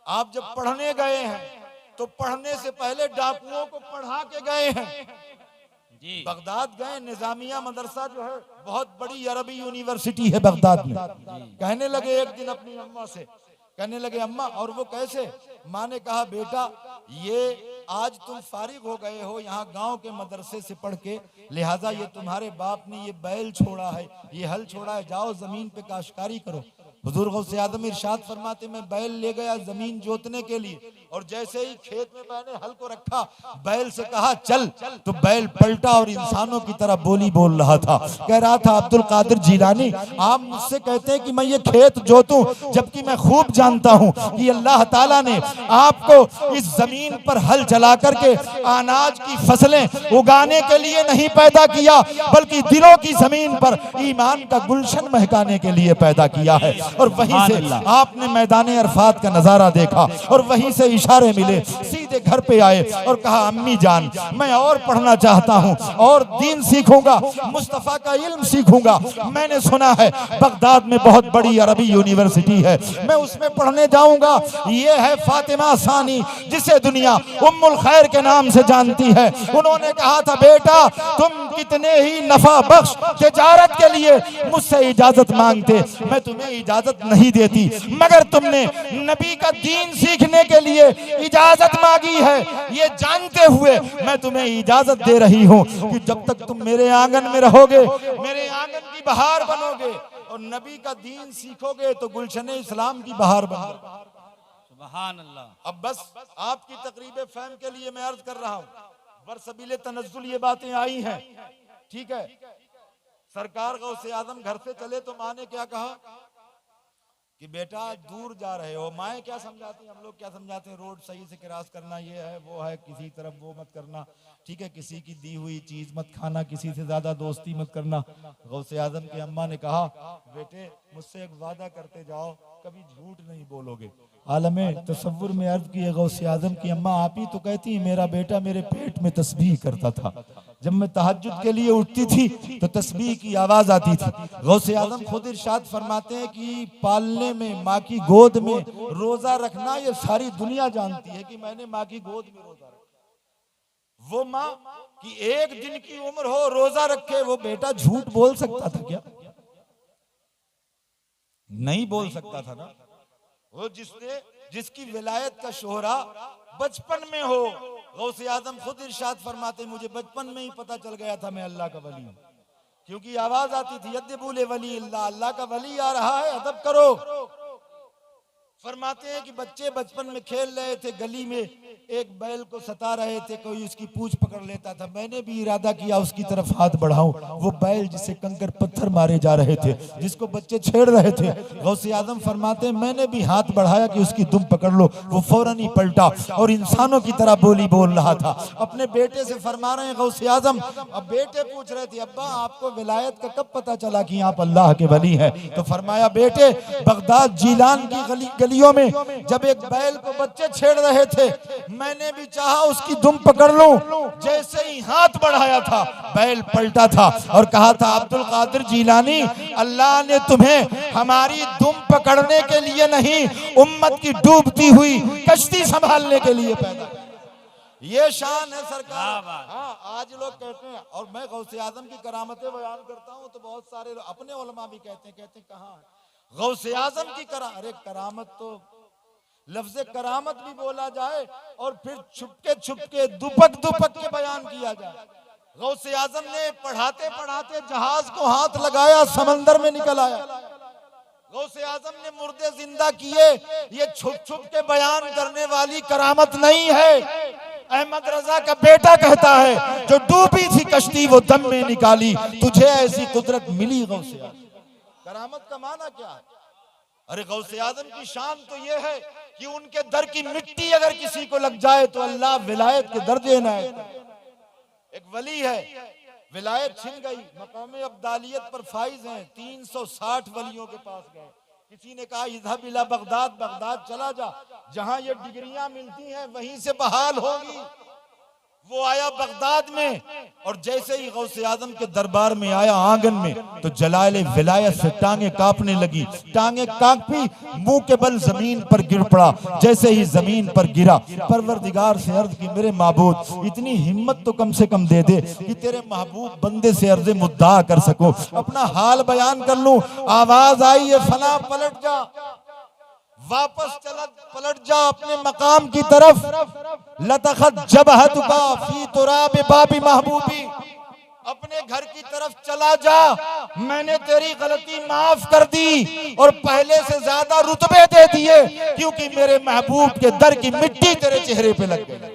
आप जब पढ़ने गए हैं तो पढ़ने से पहले डाकुओं को पढ़ा के गए हैं। जी बगदाद गए, निजामिया मदरसा जो है बहुत बड़ी अरबी यूनिवर्सिटी है बगदाद में। कहने लगे एक दिन अपनी अम्मा से, कहने लगे अम्मा, और वो कैसे? माँ ने कहा बेटा ये आज तुम फारिग हो गए हो यहाँ गांव के मदरसे से पढ़ के, लिहाजा ये तुम्हारे बाप ने ये बैल छोड़ा है, ये हल छोड़ा है, जाओ जमीन पे काश्तकारी करो। हुजूर गौसे आजम इरशाद फरमाते मैं बैल ले गया जमीन जोतने के लिए, और जैसे ही खेत में मैंने हल को रखा, बैल से कहा चल, तो बैल पलटा और इंसानों की तरह बोली बोल रहा था। कह रहा था अब्दुल कादिर जिलानी, आप मुझसे कहते हैं कि मैं ये खेत जोतूं, जबकि मैं खूब जानता हूं कि अल्लाह ताला ने आपको इस जमीन पर हल चला करके अनाज की फसलें उगाने के लिए नहीं पैदा किया, बल्कि दिलों की जमीन पर ईमान का गुलशन महकाने के लिए पैदा किया है। और वहीं से आपने मैदान अरफात का नजारा देखा और वहीं से इशारे मिले, सीधे घर पे आए और कहा अम्मी जान मैं और पढ़ना चाहता हूं और दीन सीखूंगा, मुस्तफा का इल्म सीखूंगा। मैंने सुना है बगदाद में बहुत बड़ी अरबी यूनिवर्सिटी है, मैं उसमें पढ़ने जाऊंगा। ये है फातिमा सानी, जिसे दुनिया उम्मुल खैर के नाम से जानती है। उन्होंने कहा था बेटा तुम कितने ही नफा बख्श तिजारत के लिए मुझसे इजाजत मांगते, मैं तुम्हें इजाजत नहीं देती, मगर तुमने नबी का दीन सीखने के लिए इजाजत मांगी है, ये जानते हुए मैं तुम्हें इजाजत दे रही हूँ कि जब तक तुम मेरे आंगन में रहोगे, मेरे आंगन की बहार बनोगे और नबी का दीन सीखोगे तो गुलशन इस्लाम की बहार बनोगे। सुभान अल्लाह। अब बस आपकी तकरीब फहम के लिए मैं अर्ज कर रहा हूँ, बरसबीले तनज़्ज़ुल ये बातें आई हैं, ठीक है। सरकार गौसे आजम घर से चले तो माँ ने क्या कहा कि बेटा दूर जा रहे हो। माएँ क्या समझाती हैं, हम लोग क्या समझाते हैं, रोड सही से क्रॉस करना, ये है वो है, किसी तरफ वो मत करना, ठीक है, किसी की दी हुई चीज मत खाना, किसी से ज्यादा दोस्ती मत करना। गौसे आजम की अम्मा ने कहा बेटे मुझसे एक वादा करते जाओ, कभी झूठ नहीं बोलोगे। आलमे तसव्वुर में अर्ज की गौसे आजम की अम्मा आप ही तो कहती मेरा बेटा मेरे पेट में तस्बीह करता था, जब मैं तहज्जुद के लिए उठती थी तो तस्बीह की आवाज आती थी। गौसे आजम खुद इरशाद फरमाते हैं कि पालने में, माँ की गोद में रोजा रखना ये सारी दुनिया जानती है कि मैंने माँ की गोद में रोजा रखा। वो माँ की एक दिन की उम्र हो रोजा रखे, वो बेटा झूठ बोल सकता था क्या? नहीं बोल सकता था ना। वो जिसकी विलायत का शोहरा बचपन में हो, गौसे आजम खुद इरशाद फरमाते मुझे बचपन में ही पता चल गया था मैं अल्लाह का वली हूं, क्योंकि आवाज आती थी यद्दबुल वली अल्लाह का वली आ रहा है, अदब करो। फरमाते हैं कि बच्चे बचपन में खेल रहे थे, गली में एक बैल को सता रहे थे, कोई उसकी पूंछ पकड़ लेता था, मैंने भी इरादा किया उसकी तरफ हाथ बढ़ाऊं। वो बैल जिसे कंकर पत्थर मारे जा रहे थे, जिसको बच्चे छेड़ रहे थे, गौसे आजम फरमाते हैं मैंने भी हाथ बढ़ाया कि उसकी दुम पकड़ लो। वो फौरन ही पलटा और इंसानों की तरह बोली बोल रहा था। अपने बेटे से फरमा रहे हैं गौसे आजम, अब बेटे पूछ रहे थे अब्बा आपको विलायत का कब पता चला कि आप अल्लाह के वली हैं? तो फरमाया बेटे बगदाद जीलान की गलियों में जब एक बैल को बच्चे छेड़ रहे थे, मैंने भी चाहा उसकी दुम पकड़ लूं, जैसे ही हाथ बढ़ाया था बैल पलटा था और कहा था अब्दुल कादिर जिलानी अल्लाह ने तुम्हें हमारी दुम पकड़ने के लिए नहीं, उम्मत की डूबती हुई कश्ती संभालने के लिए पैदा किया। ये शान है सरकार। हाँ, आज लोग कहते हैं, और मैं गौसे आजम की करामतें बयान करता हूँ तो बहुत सारे अपने उलमा भी कहते हैं कहाँ है गौसे आजम की अरे करामत तो लफ्ज़ करामत भी बोला जाए और फिर छुपके दुपक के बयान किया जाए। गौसे आजम ने पढ़ाते पढ़ाते जहाज को हाथ लगाया, समंदर में निकल आया। गौसे आजम ने मुर्दे जिंदा किए, ये छुप के बयान करने वाली करामत नहीं है। अहमद रजा का बेटा कहता है जो डूबी थी कश्ती वो दम में निकाली, तुझे ऐसी कुदरत मिली गौसे आजम। करामत का माना क्या है? अरे गौसे आजम की शान तो ये है कि उनके दर की मिट्टी अगर किसी को लग जाए तो अल्लाह विलायत के दर्जे न आए। एक वली है, विलायत छिन गई, मकाम अब्दालियत पर फाइज हैं, 360 वलियों के पास गए। किसी ने कहा इज़हब इला बगदाद, बगदाद चला जा, जहां ये डिग्रियां मिलती हैं वहीं से बहाल होगी। वो आया बगदाद में और जैसे ही गौसे आजम के दरबार में आया आंगन में तो जलाले विलायत से टांगे कांपने लगी। टांगे कांपी, मुंह के बल जमीन पर गिर पड़ा। जैसे ही जमीन पर गिरा परवरदिगार से अर्ज की मेरे महबूब इतनी हिम्मत तो कम से कम दे दे कि तेरे महबूब बंदे से अर्ज मुद्दा कर सको, अपना हाल बयान कर लूं। आवाज आई है फला पलट जा, वापस पलट जा अपने मकाम की तरफ। लतखत जबहतुका फी तुराब बाबी महबूबी, अपने घर की तरफ चला जा, मैंने तेरी गलती माफ कर दी और पहले से ज्यादा रुतबे दे दिए, क्योंकि मेरे महबूब के दर की मिट्टी तेरे चेहरे पे लग गई।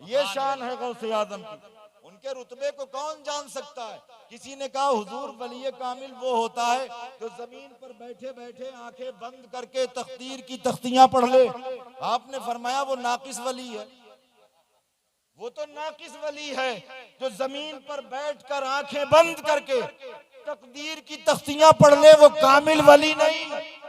ये शान है गौसे आजम की। उनके रुतबे को कौन जान सकता है? किसी ने कहा हुजूर वली कामिल वो होता है जो जमीन पर बैठे बैठे आंखें बंद करके तकदीर की तख्तियां पढ़ ले। आपने फरमाया वो नाकिस वली है। वो तो नाकिस वली है जो जमीन पर बैठकर आंखें बंद करके तकदीर की तख्तियां पढ़ ले, वो कामिल वली नहीं।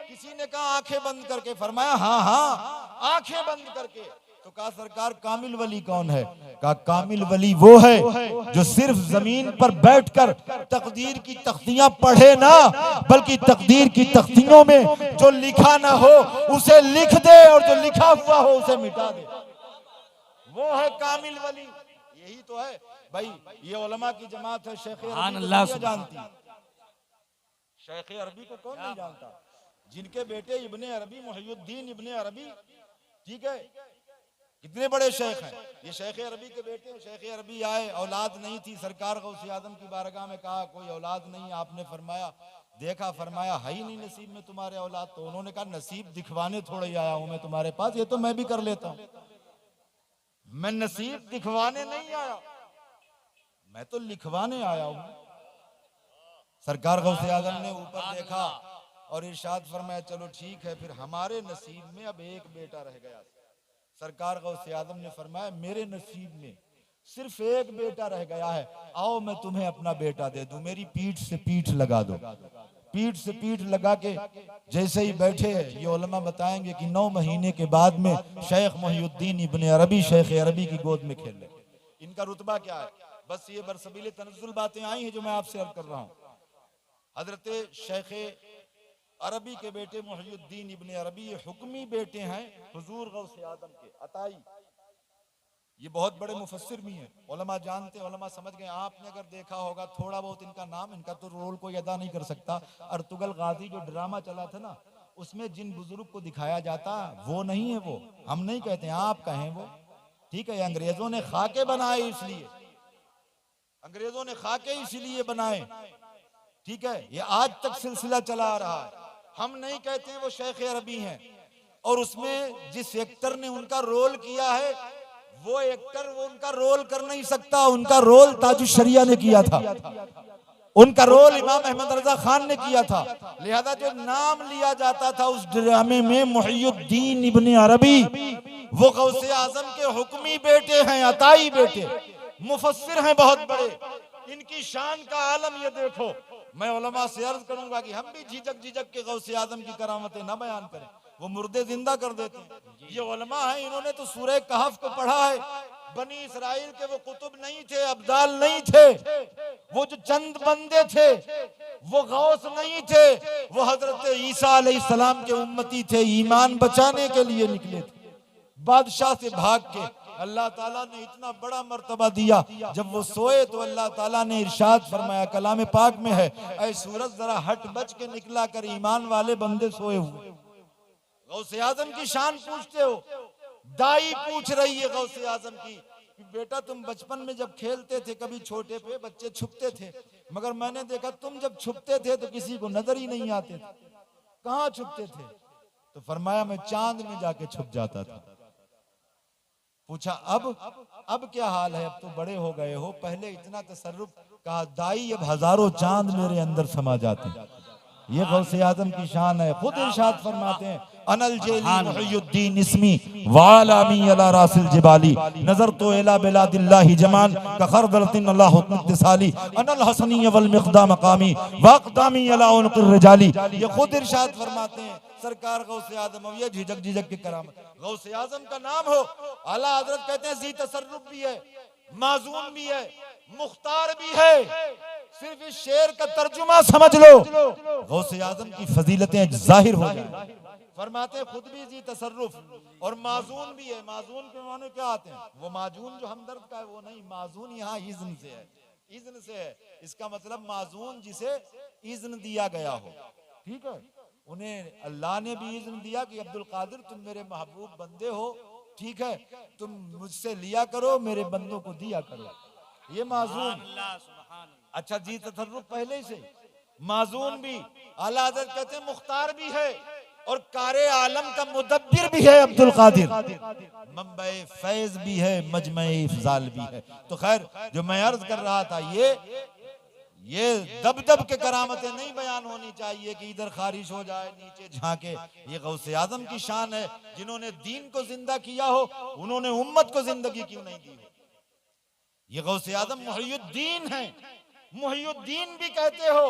किसी ने कहा आंखें बंद करके, फरमाया हाँ हाँ आंखें बंद करके। तो कहा सरकार कामिल वली कौन है? कहा कामिल वली वो है जो सिर्फ जमीन पर बैठकर तकदीर की तख्तियां पढ़े ना, बल्कि तकदीर की तख्तियों में जो लिखा ना हो उसे लिख दे और जो लिखा हुआ हो उसे मिटा दे। वो है कामिल वली। यही तो है भाई, ये उलमा की जमात है। शेख अरबी को जानती, शेख अरबी को कौन नहीं जानता? जिनके बेटे इब्ने अरबी, मुहियुद्दीन इब्ने अरबी, ठीक है, कितने बड़े शेख हैं। ये शेख अरबी के बेटे। शेख अरबी आए, औलाद नहीं थी, सरकार गौसे आजम की बारगाह में कहा कोई औलाद नहीं। आपने फरमाया, देखा, फरमाया है ही नहीं नसीब में तुम्हारे औलाद। तो उन्होंने कहा नसीब दिखवाने थोड़ा ही आया हूं मैं तुम्हारे पास, ये तो मैं भी कर लेता हूं। मैं नसीब दिखवाने नहीं आया, मैं तो लिखवाने आया हूं। सरकार गौसे आजम ने ऊपर देखा और इरशाद फरमाया चलो ठीक है, फिर हमारे नसीब में अब एक बेटा रह गया। सरकार गौसे आजम ने फरमाया मेरे नसीब में सिर्फ एक बेटा रह गया है, आओ मैं तुम्हें अपना बेटा दे दूं। मेरी पीठ से पीठ लगा दो। पीठ से पीठ लगा के जैसे ही बैठे, ये उलमा बताएंगे कि 9 महीने के बाद में शेख मुहियुद्दीन इब्ने अरबी शेख अरबी की गोद में खेल लगे। इनका रुतबा क्या है? बस ये बरसबील तनज़्ज़ुल बातें आई हैं जो मैं आपसे अर्ज कर रहा हूँ। हजरत शेख अरबी के बेटे मुहियुद्दीन इब्ने अरबी हुक्मी बेटे हैं हुजूर गौसे आजम के अताई। ये बहुत बड़े मुफस्सिर भी हैं, उलमा जानते हैं, उलमा समझ गए। आपने अगर देखा होगा थोड़ा बहुत इनका नाम, इनका तो रोल कोई अदा नहीं कर सकता। अर्तुगल गाजी जो ड्रामा चला था ना, उसमें जिन बुजुर्ग को दिखाया जाता वो नहीं है, वो हम नहीं कहते, आप कहें वो, ठीक है। अंग्रेजों ने खाके बनाए, इसलिए अंग्रेजों ने खाके इसलिए बनाए, ठीक है। ये आज तक सिलसिला चला आ रहा है। हम नहीं कहते वो शेख अरबी हैं। और उसमें जिस एक्टर ने उनका रोल किया है, वो एक्टर वो उनका रोल कर नहीं सकता। उनका रोल ताजुश शरिया ने किया था, उनका रोल इमाम अहमद रजा खान ने किया था। लिहाजा जो नाम लिया जाता था उस ड्रामे में मुहियुद्दीन इब्ने अरबी, वो गौसे आजम के हुक्मी बेटे हैं, अताई बेटे, मुफस्सिर हैं बहुत बड़े। इनकी शान का आलम ये देखो। मैं उलमा से अर्ज करूंगा कि हम भी झिझक झिझक के गौसे आजम की करामतें न बयान करें, वो मुर्दे जिंदा कर देते हैं। ये उलमा है, इन्होंने तो सूरह कहफ को पढ़ा है। बनी इसराइल के वो कुतुब नहीं थे, अब्दाल नहीं थे, वो जो चंद बंदे थे वो गौस नहीं थे, वो हजरत ईसा अलैहिस्सलाम के उम्मती थे, ईमान बचाने के लिए निकले थे बादशाह से भाग के। अल्लाह ताला ने इतना बड़ा मर्तबा दिया, जब वो सोए तो अल्लाह ताला ने इरशाद फरमाया, कलाम पाक में है, ऐ सूरज जरा हट बच के निकला कर, ईमान वाले बंदे सोए हुए। गौसे आजम की शान पूछते हो, दाई पूछ रही है गौसे आजम की, बेटा तुम बचपन में जब खेलते थे कभी छोटे पे बच्चे छुपते थे, मगर मैंने देखा तुम जब छुपते थे तो किसी को नजर ही नहीं आते थे, कहाँ छुपते थे? तो फरमाया मैं चांद में जाके छुप जाता था। पूछा अब क्या हाल है? अब तो बड़े हो गए हो, पहले इतना तसर्रुफ। कहा दाई अब हजारों चांद मेरे अंदर समा जाते हैं। ये गौसे आजम की शान है। खुद इरशाद फरमाते हैं, अनल जेली मुहियुद्दीन इस्मी वालामी अला रासिल जिबाली नजर तो इला बिलादिल्लाहि जमान का खरदलतिन अल्लाहु मुत्तसाली अनल हसनी वल मिqदा मकामी वaqदामी अला उनक़िर रिजाली। ये खुद इरशाद फरमाते हैं सरकार गौसे आजम। ये झिझक झिझक की करामत। गौसे आजम का नाम हो, आला हजरत कहते हैं जी तसर्रुफ भी है, माजून भी है, मुख्तार भी है। सिर्फ इस शेर का तर्जुमा समझ लो, गौसे आजम की फजीलतें जाहिर हो जाए। फरमाते खुद भी जी तसर्रुफ और माजून भी है। माजून के माने क्या आते हैं? वो माजून जो हमदर्द का है वो नहीं, माजून यहाँ इज़्न से है, इज़्न से है। इसका मतलब माजून जिसे इज़्न दिया गया हो, ठीक है। उन्हें अल्लाह ने भी इज़्न दिया कि अब्दुल कादिर तुम मेरे महबूब बंदे हो, ठीक है, तुम मुझसे लिया करो, मेरे बंदों को दिया करो। ये माजून। अच्छा जी, तसर्रुफ पहले से माजून भी, आला हज़रत कहते हैं मुख्तार भी है और कारे आलम का मुदब्बिर भी है अब्दुल कादिर, मंबे फैज भी है, मजमे इफ़ज़ाल भी है। तो खैर, जो मैं अर्ज कर रहा था, ये दब दब के करामतें नहीं बयान होनी चाहिए कि इधर खारिश हो जाए नीचे झांके। ये गौसे आजम की शान है, जिन्होंने दीन को जिंदा किया हो उन्होंने उम्मत को जिंदगी क्यों नहीं दी हो। ये गौसे आजम मुहियुद्दीन है, मुहियुद्दीन भी कहते हो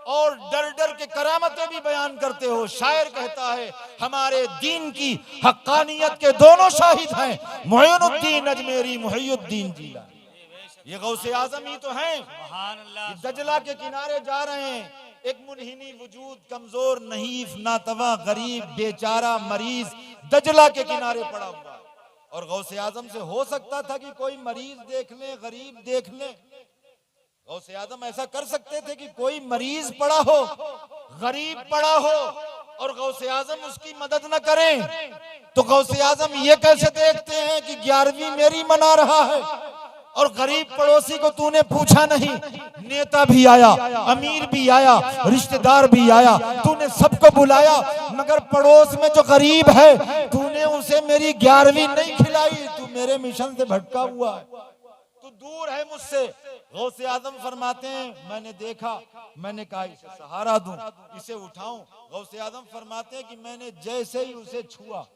और डर डर के करामतें भी बयान करते हो। शायर कहता है हमारे दीन की हक्कानियत के दोनों शाहिद हैं, मुइनुद्दीन अजमेरी, मुहियुद्दीन जीलानी। ये गौसे आजम ही तो हैं। दजला के किनारे जा रहे हैं, एक मुनहिनी वजूद, कमजोर, नहीफ, नातवा, गरीब, बेचारा, मरीज दजला के किनारे पड़ा हुआ है। और गौसे आजम से हो सकता था कि कोई मरीज देख ले, गरीब देख ले। गौसे आजम ऐसा कर सकते थे कि कोई मरीज पड़ा हो, गरीब पड़ा हो और गौसे आजम उसकी मदद न करें। तो गौसे आजम ये कैसे देखते हैं कि 11वीं मेरी मना रहा है और गरीब पड़ोसी को तूने पूछा नहीं। नेता भी आया, अमीर भी आया, रिश्तेदार भी आया, तूने सबको बुलाया, मगर पड़ोस में जो गरीब है तूने उसे मेरी 11वीं नहीं खिलाई। तू मेरे मिशन से भटका हुआ है, तू दूर है मुझसे। गौसे आजम फरमाते हैं मैंने देखा, मैंने कहा इसे सहारा दूं, इसे उठाऊं। गौसे आजम फरमाते हैं कि मैंने जैसे ही उसे छुआ,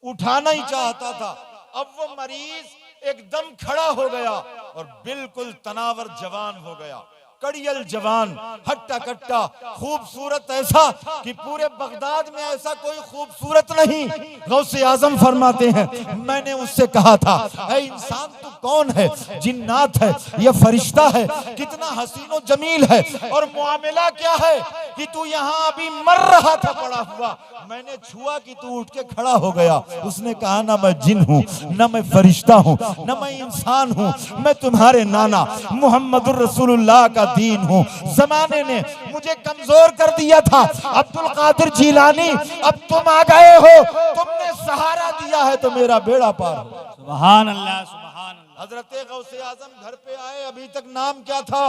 उठाना ही चाहता था, अब वो मरीज एकदम खड़ा हो गया और बिल्कुल तनावर जवान हो गया, कड़ियल जवान, हट्टा कट्टा, खूबसूरत ऐसा कि पूरे बगदाद में ऐसा कोई खूबसूरत नहीं। गौसे आजम फरमाते हैं मैंने उससे कहा था ऐ इंसान तू कौन है, जिन्नात है या फरिश्ता है, कितना हसीनो जमील है और मुआमिला क्या है कि तू यहाँ अभी मर रहा था पड़ा हुआ, मैंने छुआ कि तू उठ के खड़ा हो गया। उसने कहा ना मैं जिन हूँ, ना मैं फरिश्ता हूँ, ना मैं इंसान हूँ, मैं तुम्हारे नाना मुहम्मदुर रसूलुल्लाह का दीन हूँ। जमाने ने मुझे कमजोर कर दिया था अब्दुल कादिर जीलानी, अब तुम आ गए हो, तुमने सहारा दिया है तो मेरा बेड़ा पार हो। सुभान अल्लाह, सुभान अल्लाह। हजरत गौसे आजम घर पे आए, अभी तक नाम क्या था?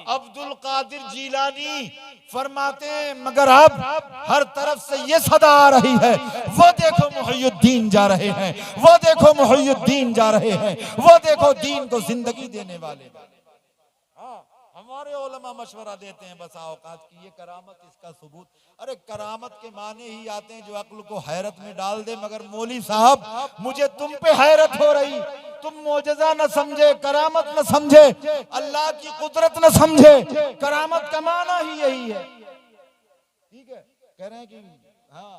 अब्दुल कादिर जीलानी। फरमाते हैं मगर अब हर तरफ से ये सदा आ रही है, वो देखो मुहियुद्दीन जा रहे हैं, वो देखो मुहियुद्दीन जा रहे हैं, वो देखो दीन को जिंदगी देने वाले। हमारे उलमा मशवरा देते हैं बसा औकात की ये करामत, इसका सबूत। अरे करामत के माने ही आते हैं जो अक्ल को हैरत में डाल दे। मगर मौली साहब मुझे तुम पे हैरत हो रही, तुम मोजज़ा न समझे, करामत न समझे, अल्लाह की कुदरत न समझे। करामत का माना ही यही है। ठीक है, कह रहे हैं कि हाँ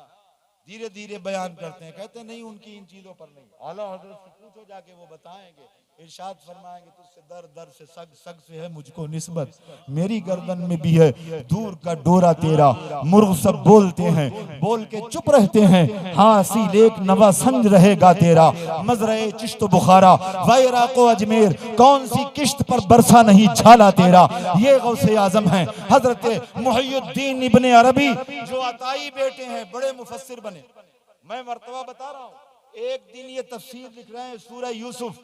धीरे धीरे बयान करते हैं, कहते हैं नहीं उनकी इन चीजों पर नहीं। आला हज़रत से पूछो जाके, वो बताएंगे, इरशाद फरमाएंगे तुझसे दर दर से सग सग से है मुझको निस्बत, मेरी गर्दन में भी है दूर का डोरा तेरा। मुर्ग सब बोलते हैं, बोल के चुप रहते हैं, हाँ सी लेक नवा संग रहेगा तेरा। मजरे चिश्त बुखारा वायराको अजमेर, कौन सी किश्त पर बरसा नहीं झाला तेरा। ये गौसे आजम हैं हजरत मुहियुद्दीन इब्ने अरबी, जो अताई बेटे हैं, बड़े मुफस्सिर बने। मैं मर्तबा बता रहा हूँ, एक दिन ये तफसीर लिख रहे हैं सूरह यूसुफ,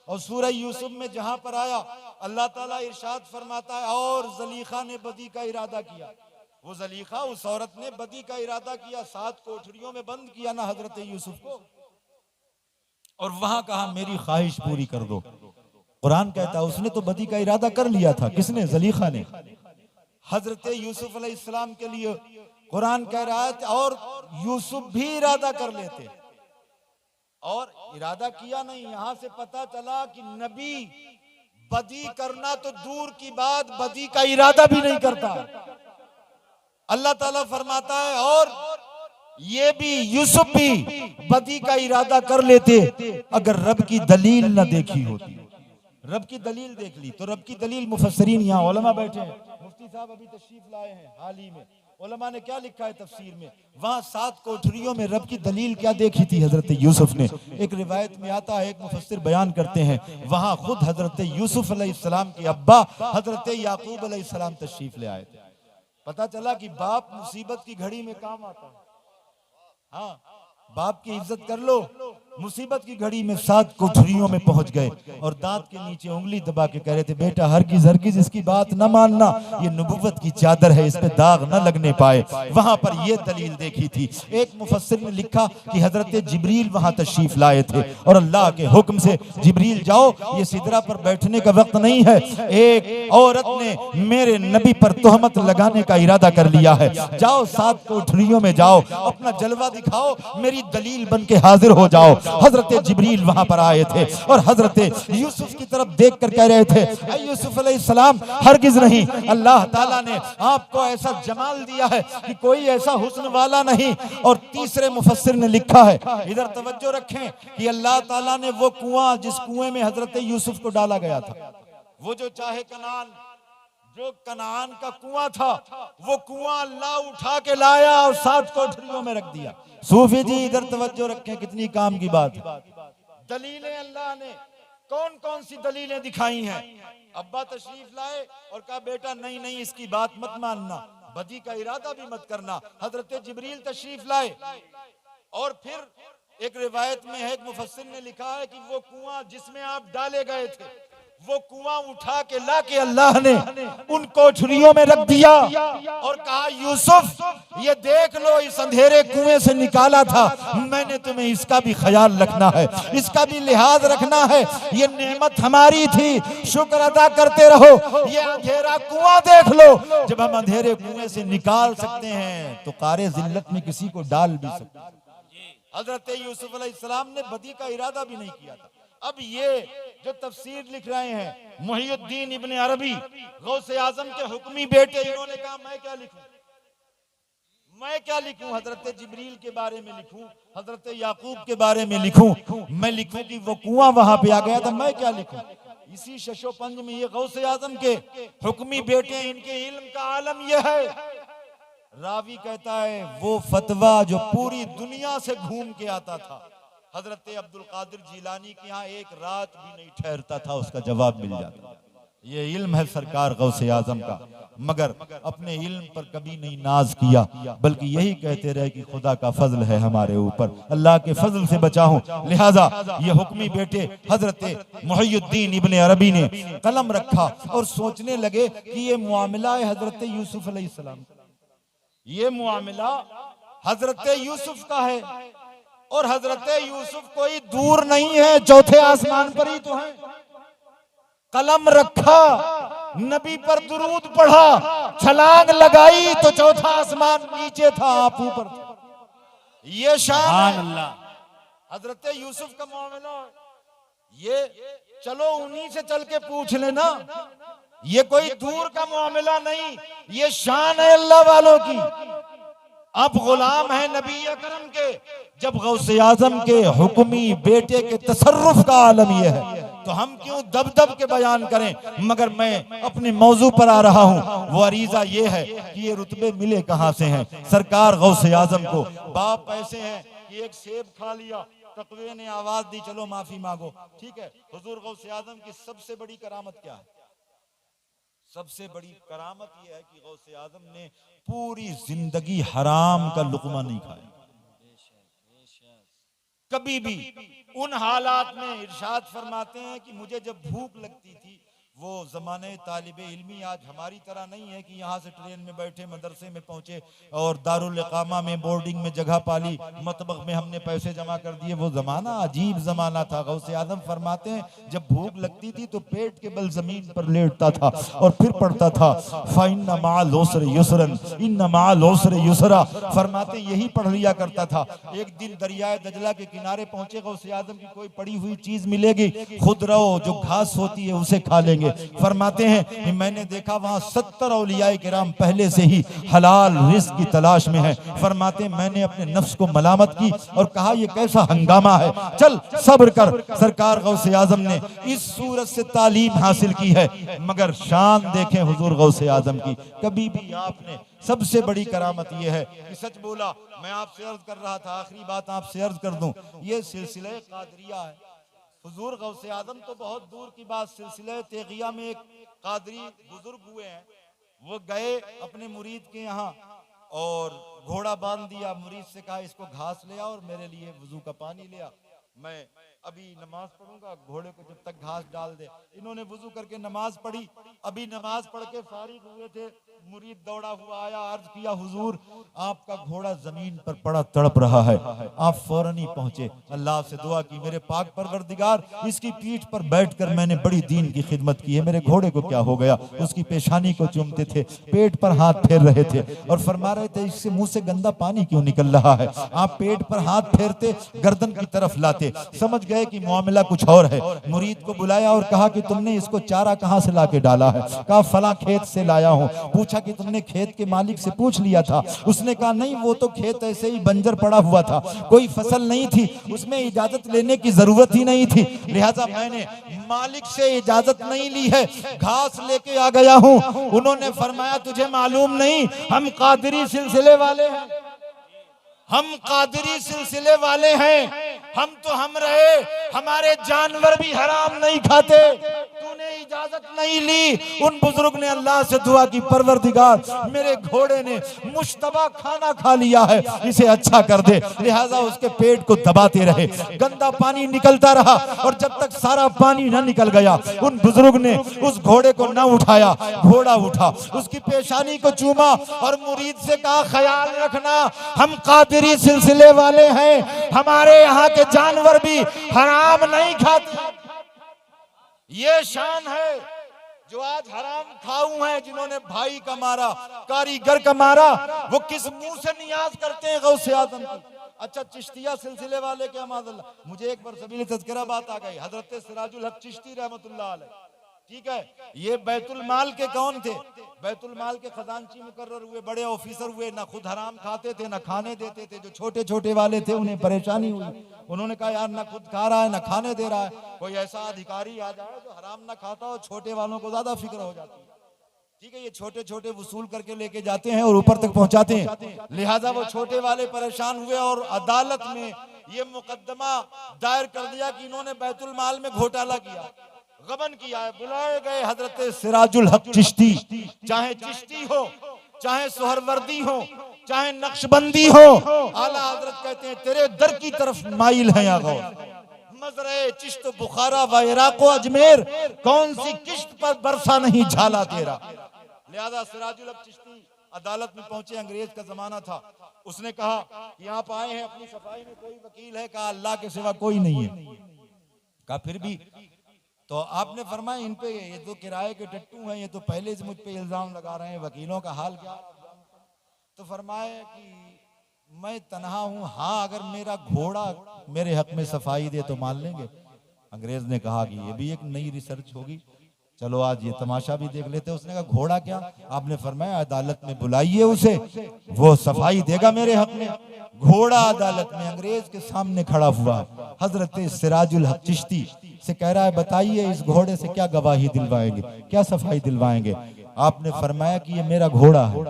और सूरह यूसुफ में जहां पर आया अल्लाह ताला इरशाद फरमाता है और जलीखा ने बदी का इरादा किया। वो जलीखा, उस औरत ने बदी का इरादा किया, 7 कोठरियों में बंद किया ना हजरत यूसुफ को, और वहां कहा मेरी ख्वाहिश पूरी कर दो। कुरान कहता है उसने तो बदी का इरादा कर लिया था। किसने? जलीखा ने। हजरत यूसुफ अलैहिस्सलाम के लिए कुरान कह रहा है और यूसुफ भी इरादा कर लेते, और इरादा किया नहीं। यहां से पता चला कि नबी बदी करना तो दूर की बात, बदी का इरादा भी नहीं करता। अल्लाह ताला फरमाता है और ये भी यूसुफ भी बदी का इरादा कर लेते अगर रब की दलील न देखी होती। रब की दलील देख ली तो रब की दलील, मुफस्सरीन यहाँ उलमा बैठे हैं, मुफ्ती साहब अभी तशरीफ लाए हैं हाल ही में, उलमा ने क्या लिखा है तफसीर में, वहां 7 कोठरियों में रब की दलील क्या देखी थी हजरत यूसुफ ने। एक रिवायत में आता है, एक मुफस्सिर बयान करते हैं, वहां खुद हजरत यूसुफ अलैहिस्सलाम के अब्बा हजरत याकूब अलैहिस्सलाम तशरीफ ले आए थे। पता चला कि बाप मुसीबत की घड़ी में काम आता है। हाँ, बाप की इज्जत कर लो, मुसीबत की घड़ी में 7 कोठरियों में पहुंच गए और दांत के नीचे उंगली दबा के कह रहे थे, बेटा हरगिज हरगिज इसकी बात न मानना, ये नबुव्वत की चादर है, इस पे दाग न लगने पाए। वहां पर ये दलील देखी थी। एक मुफस्सिर ने लिखा कि हजरत जिब्रील वहां तशरीफ लाए थे और अल्लाह के हुक्म से जिब्रील जाओ, ये सिदरा पर बैठने का वक्त नहीं है, एक औरत ने मेरे नबी पर तोहमत लगाने का इरादा कर लिया है, जाओ 7 कोठरियों में जाओ, अपना जलवा दिखाओ, मेरी दलील बन के हाजिर हो जाओ। हजरत जिब्रील वहां पर आए थे और हजरत यूसुफ की तरफ देख कर कह रहे थे, ऐ यूसुफ अलैहिस्सलाम, हरगिज नहीं, अल्लाह ताला ने आपको ऐसा जमाल दिया है कि कोई ऐसा हुस्न वाला नहीं। और तीसरे मुफस्सिर ने लिखा है, इधर तवज्जो रखें, कि अल्लाह ताला ने वो कुआं, जिस कुएं में हजरत यूसुफ को डाला गया था, वो जो चाहे कनान, जो कनान का कुआं था, वो कुआं अल्लाह उठा के लाया और 7 कोठरियों में रख दिया। सूफी जी इधर तवज्जो रखें, कितनी काम की बात है। दलीलें अल्लाह ने कौन कौन सी दलीलें दिखाई हैं। अब्बा तशरीफ लाए और कहा, बेटा नहीं नहीं, इसकी बात मत मानना, बदी का इरादा भी मत करना। हजरत जिब्रील तशरीफ लाए और फिर एक रिवायत में है, एक मुफस्सिर ने लिखा है कि वो कुआं जिसमें आप डाले गए थे, वो कुआं उठा के ला के अल्लाह ने उन कोठरियों में रख दिया और कहा, यूसुफ ये देख लो, इस अंधेरे कुएं से निकाला था मैंने, तुम्हें इसका भी ख्याल रखना है, इसका भी लिहाज रखना है, ये नेमत हमारी थी, शुक्र अदा करते रहो। ये अंधेरा कुआं देख लो, जब हम अंधेरे कुएं से निकाल सकते हैं तो कारे जिल्लत में किसी को डाल भी सकते हैं। हजरत यूसुफ अलैहिस्सलाम ने बदी का इरादा भी नहीं किया था। अब ये जो तफसीर लिख रहे हैं मुहियुद्दीन इब्ने अरबी, गौसे आजम के हुक्मी बेटे, इन्होंने कहा मैं क्या लिखूं, मैं क्या लिखूं, हजरत जिब्रील के बारे में लिखूं, हजरत याकूब के बारे में लिखूं, मैं लिखूं कि वो कुआं वहां पे आ गया था, मैं क्या लिखूं। इसी शशोपंज में ये गौसे आजम के हुक्मी बेटे, इनके इल्म का आलम यह है, रावी कहता है वो फतवा जो पूरी दुनिया से घूम के आता था, हजरत अब्दुल कादिर जिलानी के यहाँ एक रात भी नहीं ठहरता था, उसका जवाब मिल जाता। ये इल्म है सरकार गौसे आजम का, मगर अपने इल्म पर कभी नहीं नाज किया, बल्कि यही कहते रहे कि खुदा का फजल है हमारे ऊपर, अल्लाह के फजल से बचा हूं। लिहाजा ये हुक्मी बेटे हजरत मुहियुद्दीन इब्ने अरबी ने कलम रखा और सोचने लगे कि ये मामला है हजरत यूसुफ अलैहिस्सलाम, ये मामला हजरत यूसुफ का है और हजरत यूसुफ कोई दूर नहीं है, चौथे आसमान पर ही तो है। कलम रखा, नबी पर दुरूद पढ़ा, छलांग लगाई तो चौथा आसमान नीचे था, आप ऊपर थे। ये शान है हजरत यूसुफ का मामला। ये चलो उन्हीं से चल के पूछ लेना, ये कोई दूर का मामला नहीं, ये शान है अल्लाह वालों की। आप गुलाम हैं नबी अकरम के, जब गौसे आजम के हुक्मी बेटे के तसर्रुफ का आलम यह है तो हम क्यों दब दब के बयान करें। मगर मैं अपने मौजू पर आ रहा हूं, वो अरीजा ये है कि ये रुतबे मिले कहां से हैं। सरकार गौसे आजम को बाप ऐसे हैं कि एक सेब खा लिया, तकवे ने आवाज दी चलो माफी मांगो, ठीक है। हुजूर गौसे आजम की सबसे बड़ी करामत क्या है? सबसे बड़ी करामत यह है कि गौसे आजम ने पूरी जिंदगी हराम का लुकमा नहीं खाया, कभी भी। उन हालात में इरशाद फरमाते हैं कि मुझे जब भूख लगती थी, वो जमाने तालिबे इल्मी आज हमारी तरह नहीं है कि यहाँ से ट्रेन में बैठे मदरसे में पहुंचे और दारुल इकामा में बोर्डिंग में जगह पाली, मतबख में हमने पैसे जमा कर दिए। वो जमाना अजीब जमाना था। गौसे आजम फरमाते हैं जब भूख लगती थी तो पेट के बल जमीन पर लेटता था और फिर पढ़ता था फ़इन्न मअल उसरि युसरन इन्न मअल उसरि युसरा। फरमाते यही पढ़ लिया करता था। एक दिन दरियाए दजला के किनारे पहुंचे, गौसे आजम की कोई पड़ी हुई चीज मिलेगी, खुद रहो, जो घास होती है उसे खा लेंगे। फरमाते हैं मैंने देखा वहां 70 औलियाए किराम पहले से ही हलाल रिज़्क़ की तलाश में है। फरमाते मैंने अपने नफ्स को मलामत की और कहा ये कैसा हंगामा है, चल सब्र कर। सरकार गौसे आजम ने इस सूरत से तालीम हासिल की है। मगर शान देखें हुजूर गौसे आजम की, कभी भी आपने, सबसे बड़ी करामत यह है कि सच बोला। मैं आपसे अर्ज कर रहा था, आखिरी बात आपसे अर्ज कर दूं, ये सिलसिले कादरिया है। हुजूर गौसे आजम तो बहुत दूर की बात, सिलसिले तेगिया में एक कादरी बुजुर्ग हुए हैं, वो गए अपने मुरीद के यहाँ और घोड़ा बांध दिया, मुरीद से कहा इसको घास ले आओ और मेरे लिए वजू का पानी ले आ। मैं अभी नमाज पढ़ूंगा, घोड़े को जब तक घास डाल दे। इन्होंने वुजू करके नमाज पढ़ी, अभी नमाज पढ़ के फारिग हुए थे, मुरीद दौड़ा हुआ आया, अर्ज किया हुजूर आपका घोड़ा जमीन पर पड़ा तड़प रहा है। आप फौरन ही पहुंचे, अल्लाह से दुआ की, मेरे पाक परवरदिगार इसकी पीठ पर बैठकर मैंने बड़ी दीन की खिदमत की है, मेरे घोड़े को क्या हो गया। उसकी पेशानी को चूमते थे, पेट पर हाथ फेर रहे थे और फरमा रहे थे इससे मुंह से गंदा पानी क्यों निकल रहा है। आप पेट पर हाथ फेरते, गर्दन की तरफ लाते, समझ गए कि मामला कुछ और है। मुरीद को बुलाया और कहा कि तुमने इसको चारा कहां से लाके डाला है। कहा फला खेत से लाया हूं। पूछा कि तुमने खेत के मालिक से पूछ लिया था। उसने कहा नहीं, वो तो खेत ऐसे ही बंजर पड़ा हुआ था, कोई फसल नहीं थी, उसमें इजाजत लेने की जरूरत ही नहीं थी, लिहाजा मैंने मालिक से इजाजत नहीं ली है, घास लेके आ गया हूं। उन्होंने फरमाया तुझे मालूम नहीं हम कादरी सिलसिले वाले हैं, हम कादरी सिलसिले वाले हैं, हम तो हम रहे, हमारे जानवर भी हराम नहीं खाते, तूने इजाजत नहीं ली। उन बुजुर्ग ने अल्लाह से दुआ की, परवरदिगार मेरे घोड़े ने मुश्तबा खाना खा लिया है, इसे अच्छा कर दे। लिहाजा उसके पेट को दबाते रहे, गंदा पानी निकलता रहा और जब तक सारा पानी न निकल गया उन बुजुर्ग ने उस घोड़े को न उठाया। घोड़ा उठा, उसकी पेशानी को चूमा और मुरीद से कहा ख्याल रखना हम कादरी सिलसिले वाले हैं, हमारे यहाँ के जानवर भी हराम नहीं खाते। ये शान है जो आज हराम खाऊ हैं, जिन्होंने भाई का मारा, कारीगर का मारा, वो किस मुंह से नियाज करते हैं गौसे आजम की। अच्छा चिश्तिया सिलसिले वाले क्या माज़अल्लाह, मुझे एक बार सबील तज़किरा बात आ गई, हजरत सिराजुल हक चिश्ती रहमतुल्लाह अलैह, ठीक है, ये बैतुल माल के कौन थे, बैतुल माल के खजांची मुकर्रर हुए, बड़े ऑफिसर हुए, ना खुद हराम खाते थे ना खाने देते थे। जो छोटे छोटे वाले थे उन्हें परेशानी हुई, उन्होंने कहा यार ना खुद खा रहा है ना खाने दे रहा है, कोई ऐसा अधिकारी आ जाए जो हराम ना खाता हो, छोटे वालों को ज्यादा फिक्र हो जाती है। ठीक है, ये छोटे छोटे वसूल करके लेके जाते हैं और ऊपर तक पहुंचाते हैं। लिहाजा वो छोटे वाले परेशान हुए और अदालत में ये मुकदमा दायर कर दिया कि इन्होंने बैतुल माल में घोटाला किया, गबन किया है। बुलाए गए हजरत सिराजुल हक चिश्ती, चाहे चिश्ती हो, चाहे सोहरवर्दी हो, चाहे नक्शबंदी हो, आला हजरत कहते हैं तेरे दर की तरफ माइल है या गौर। मजरे चिश्त बुखारा व इराक अजमेर, कौन सी किश्त पर बरसा नहीं झाला तेरा। लिहाजा सिराजुल हक चिश्ती अदालत में पहुंचे, अंग्रेज का जमाना था, उसने कहा कि आप आए हैं अपनी सफाई में, कोई वकील है? कहा अल्लाह के सिवा कोई नहीं है। कहा फिर भी तो आपने फरमाया इन पे ये तो किराए के टट्टू हैं, ये तो पहले से मुझ पे इल्जाम लगा रहे हैं, वकीलों का हाल क्या? तो फरमाया कि मैं तन्हा हूं, हाँ अगर मेरा घोड़ा मेरे हक में सफाई दे तो मान लेंगे। अंग्रेज ने कहा कि ये भी एक नई रिसर्च होगी, चलो आज ये तमाशा भी देख लेते। उसने कहा घोड़ा क्या? आपने फरमाया अदालत में बुलाइए उसे, वो सफाई देगा मेरे हक में। घोड़ा अदालत में अंग्रेज के सामने खड़ा हुआ, हजरत सिराजुल हक चिश्ती से कह रहा है बताइए इस घोड़े से क्या गवाही दिलवाएंगे, क्या सफाई दिलवाएंगे? आपने फरमाया कि ये मेरा घोड़ा है,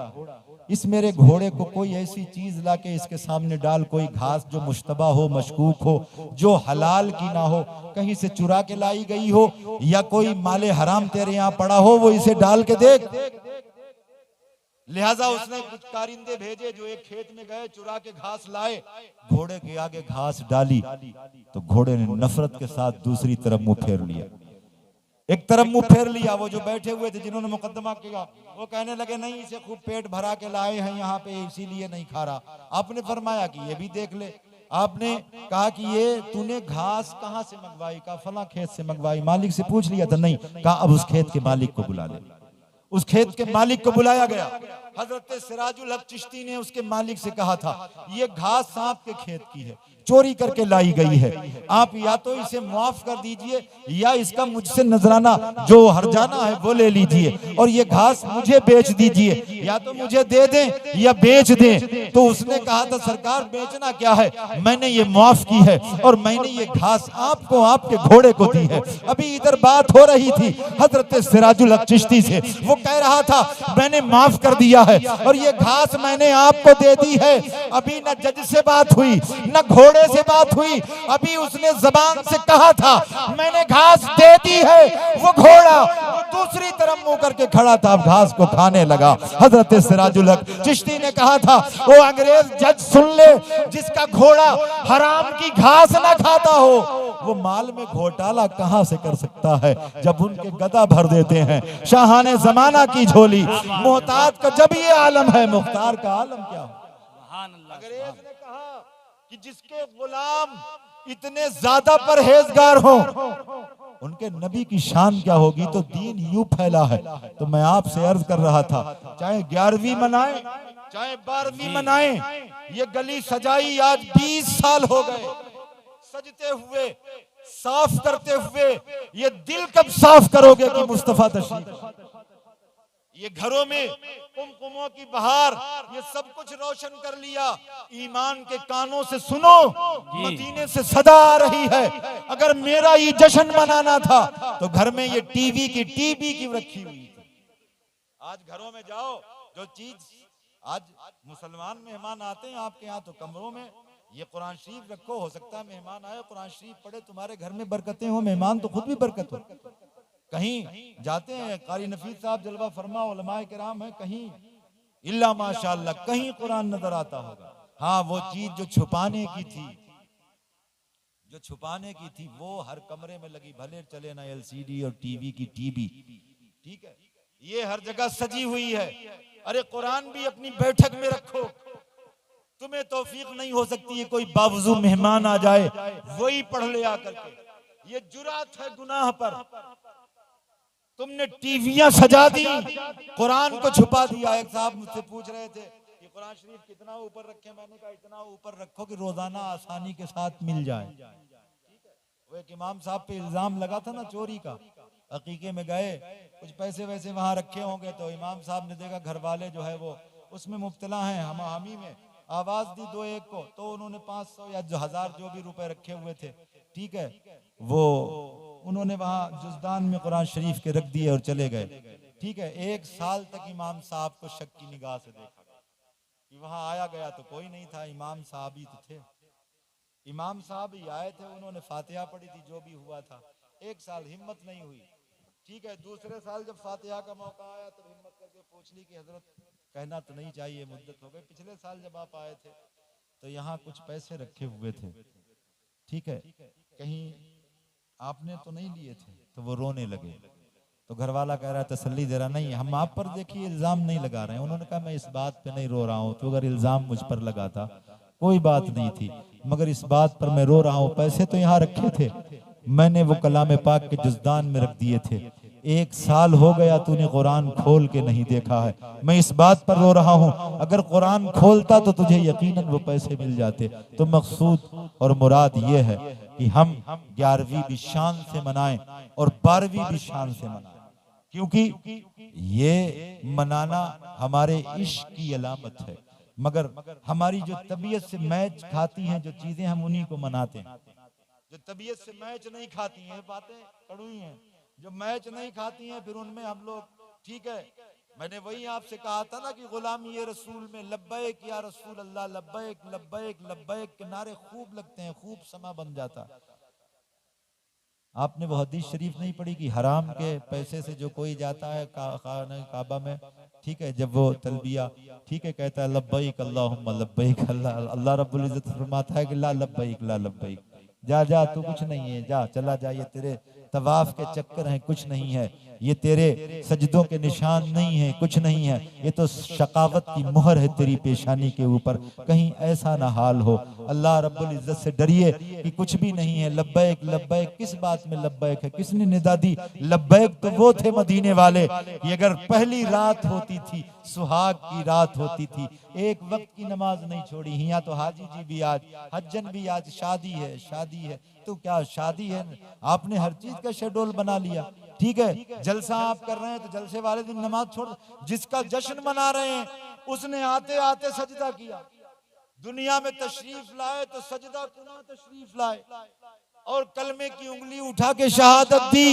इस मेरे घोड़े को कोई ऐसी चीज लाके इसके सामने डाल, कोई घास जो मुश्तबा हो, मशकूक हो, जो हलाल की ना हो, कहीं से चुरा के लाई गई हो या कोई माले हराम तेरे यहाँ पड़ा हो, वो इसे डाल के देख। लिहाजा उसने कुछ कारिंदे भेजे जो एक खेत में गए, चुरा के घास लाए, घोड़े के आगे घास डाली तो घोड़े ने नफरत के साथ दूसरी तरफ मुंह फेर लिया, एक तरफ मुंह फेर लिया। वो जो बैठे हुए थे जिन्होंने मुकदमा किया वो कहने लगे नहीं इसे खूब पेट भरा के लाए हैं यहाँ पे, इसीलिए नहीं खा रहा। आपने फरमाया कि ये भी देख ले। आपने कहा कि ये तूने घास कहाँ से मंगवाई? कहा फला खेत से मंगवाई। मालिक से पूछ लिया था? नहीं। कहा अब उस खेत के मालिक को बुला ले। उस खेत के मालिक को बुलाया गया। हजरत सिराजुल हक चिश्ती ने उसके मालिक से कहा था ये घास सांप के खेत की है, चोरी करके लाई गई है, आप या तो इसे माफ कर दीजिए या इसका मुझसे नजराना जो हर्जाना है वो ले लीजिए और ये घास मुझे बेच दीजिए, या तो मुझे दे दें या बेच दें। तो उसने कहा था सरकार बेचना क्या है, मैंने ये माफ की है और मैंने ये घास आपको आपके घोड़े को दी है। अभी इधर बात हो रही थी हजरत सिराजुल हक चिश्ती से, वो कह रहा था मैंने माफ कर दिया है और ये घास मैंने आपको दे दी है। अभी न जज से बात हुई न घोड़े से बात हुई, अभी उसने जबान से कहा था मैंने घास दे दी है। वो घोड़ा वो दूसरी तरफ मुंह करके खड़ा था, घास को खाने लगा। हजरत सिराजुल हक चिश्ती ने कहा था, वो अंग्रेज जज सुन ले, जिसका घोड़ा हराम की घास ना खाता हो वो माल में घोटाला कहां से कर सकता है जब उनके गदा भर देते हैं। शाहाने जमाना की झोली, मोहताज का जब ये आलम है, मुख्तार का आलम क्या हो। अंग्रेज ने कहा कि जिसके गुलाम इतने ज्यादा परहेजगार हो, उनके नबी की शान क्या होगी। तो दीन यूं फैला है। तो मैं आपसे अर्ज कर रहा था, चाहे 11वीं मनाए चाहे 12वीं मनाए, ये गली सजाई आज 20 साल हो गए, सजते हुए, साफ करते हुए। ये दिल कब साफ करोगे कि मुस्तफा तशरीफ, ये घरों में कुमकुमों की बहार, ये सब कुछ रोशन कर लिया। ईमान के कानों से सुनो, मदीने से सदा आ रही है। अगर मेरा ये जश्न मनाना था तो घर में ये टीवी की रखी हुई थी। आज घरों में जाओ, जो चीज आज मुसलमान मेहमान आते हैं आपके यहाँ, तो कमरों में ये कुरान शरीफ रखो। हो सकता है मेहमान आए, कुरान शरीफ पढ़े, तुम्हारे घर में बरकतें हो, मेहमान तो खुद भी बरकत हो। कहीं जाते हैं, कारी नफीस साहब जलवा फरमा उलमाए किराम है, कहीं इल्ला माशाअल्लाह कहीं कुरान नजर आता होगा। हाँ, वो चीज जो छुपाने की थी वो हर कमरे में लगी, भले चले ना एलसीडी और टीवी की टीवी, ठीक है, ये हर जगह सजी हुई है। अरे कुरान भी अपनी बैठक में रखो। तुम्हें तौफीक नहीं हो सकती है कोई बावजूद मेहमान आ जाए वही पढ़ ले आकर के, ये जुरात है गुनाह पर। तुमने टीवियां सजा दी, कुरान को छुपा दिया। एक साहब मुझसे पूछ रहे थे कि कुरान शरीफ कितना ऊपर रखे, मैंने कहा इतना ऊपर रखो कि रोजाना आसानी के साथ मिल जाए। वो एक इमाम साहब पे इल्जाम लगा था ना चोरी का, अकीके में गए, कुछ पैसे वैसे वहां रखे होंगे, तो इमाम साहब ने देखा घर वाले जो है वो उसमें मुब्तला हैं, हम हामी में, आवाज दी दो एक को, तो उन्होंने 500 या 1000 जो भी रुपए रखे हुए थे, ठीक है, वो उन्होंने वहां जुज़दान में कुरान शरीफ के रख दिए और चले गए। ठीक है, 1 साल तक इमाम साहब को शक की निगाह से देखा कि वहां आया गया तो कोई नहीं था, इमाम साहब ही तो थे। इमाम साहब ही आए थे, उन्होंने फातिहा पढ़ी थी, जो भी हुआ था। 1 साल हिम्मत नहीं हुई। ठीक है, दूसरे साल जब फातिहा का मौका आया तो हिम्मत करके पूछ ली कि हजरत कहना तो नहीं चाहिए, मुद्दत हो गई, पिछले साल जब आप आए थे तो यहाँ कुछ पैसे रखे हुए थे, ठीक है, कहीं आपने तो नहीं लिए थे। तो वो रोने लगे। तो घर वाला कह रहा है तसल्ली दे रहा, नहीं हम आप पर देखिए इल्जाम नहीं लगा रहे हैं। उन्होंने कहा मैं इस बात पे नहीं रो रहा हूँ, तो अगर इल्जाम मुझ पर लगा था कोई बात नहीं थी, मगर इस बात पर मैं रो रहा हूँ, पैसे तो यहाँ रखे थे, मैंने वो कलाम पाक के जुज़दान में रख दिए थे। 1 साल हो गया तूने कुरान खोल के नहीं देखा है, मैं इस बात पर रो रहा हूँ। अगर कुरान खोलता तो तुझे यकीनन वो पैसे मिल जाते। तो मकसूद और मुराद ये है कि हम 11वीं भी शान से मनाएं और 12वीं भी शान से मनाएं, क्योंकि ये मनाना हमारे इश्क की अलामत है। मगर हमारी जो तबीयत से मैच खाती हैं जो चीजें, हम उन्हीं को मनाते हैं। जो तबीयत से मैच नहीं खाती हैं, बातें कड़वी हैं, जो मैच नहीं खाती हैं फिर उनमें हम लोग, ठीक है, मैंने वही आपसे कहा था ना कि गुलामी ये रसूल में लब्बैक या रसूल अल्लाह, लब्बैक लब्बैक लब्बैक के नारे खूब लगते हैं, खूब समा बन जाता। आपने वो हदीस शरीफ नहीं पढ़ी कि हराम के पैसे से जो कोई जाता है काबा में, ठीक है, जब वो तलबिया, ठीक है, कहता है लब्बैक अल्लाहुम्मा लब्बैक, अल्लाह रब्बुल इज्जत फरमाता है कि ला लब्बैक ला लब्बैक, जा जा तू कुछ नहीं है, जा चला जा, ये तेरे तवाफ के चक्कर हैं, कुछ नहीं है, ये तेरे सजदों के निशान नहीं है, कुछ नहीं है, ये तो शकावत की मुहर है तेरी पेशानी के ऊपर, कहीं ऐसा ना हाल हो। अल्लाह रब्बुल इज्जत से डरिए कि कुछ भी नहीं है। लब्बैक लब्बैक किस बात में लब्बैक है, किसने निदा दी? लब्बैक तो वो थे मदीने वाले कि अगर पहली रात होती थी, सुहाग की रात होती थी, एक वक्त की नमाज नहीं छोड़ी। यहाँ तो हाजी जी भी आज, हज्जन भी आज, शादी है, शादी है, तो क्या शादी है, आपने हर चीज का शेड्यूल बना लिया, ठीक है, जलसा आप कर रहे हैं तो जलसे वाले दिन नमाज छोड़, जिसका जश्न मना रहे हैं उसने आते आते सजदा किया, दुनिया में तशरीफ लाए तो सजदा कुना तशरीफ लाए, और कलमे की उंगली उठा के शहादत दी,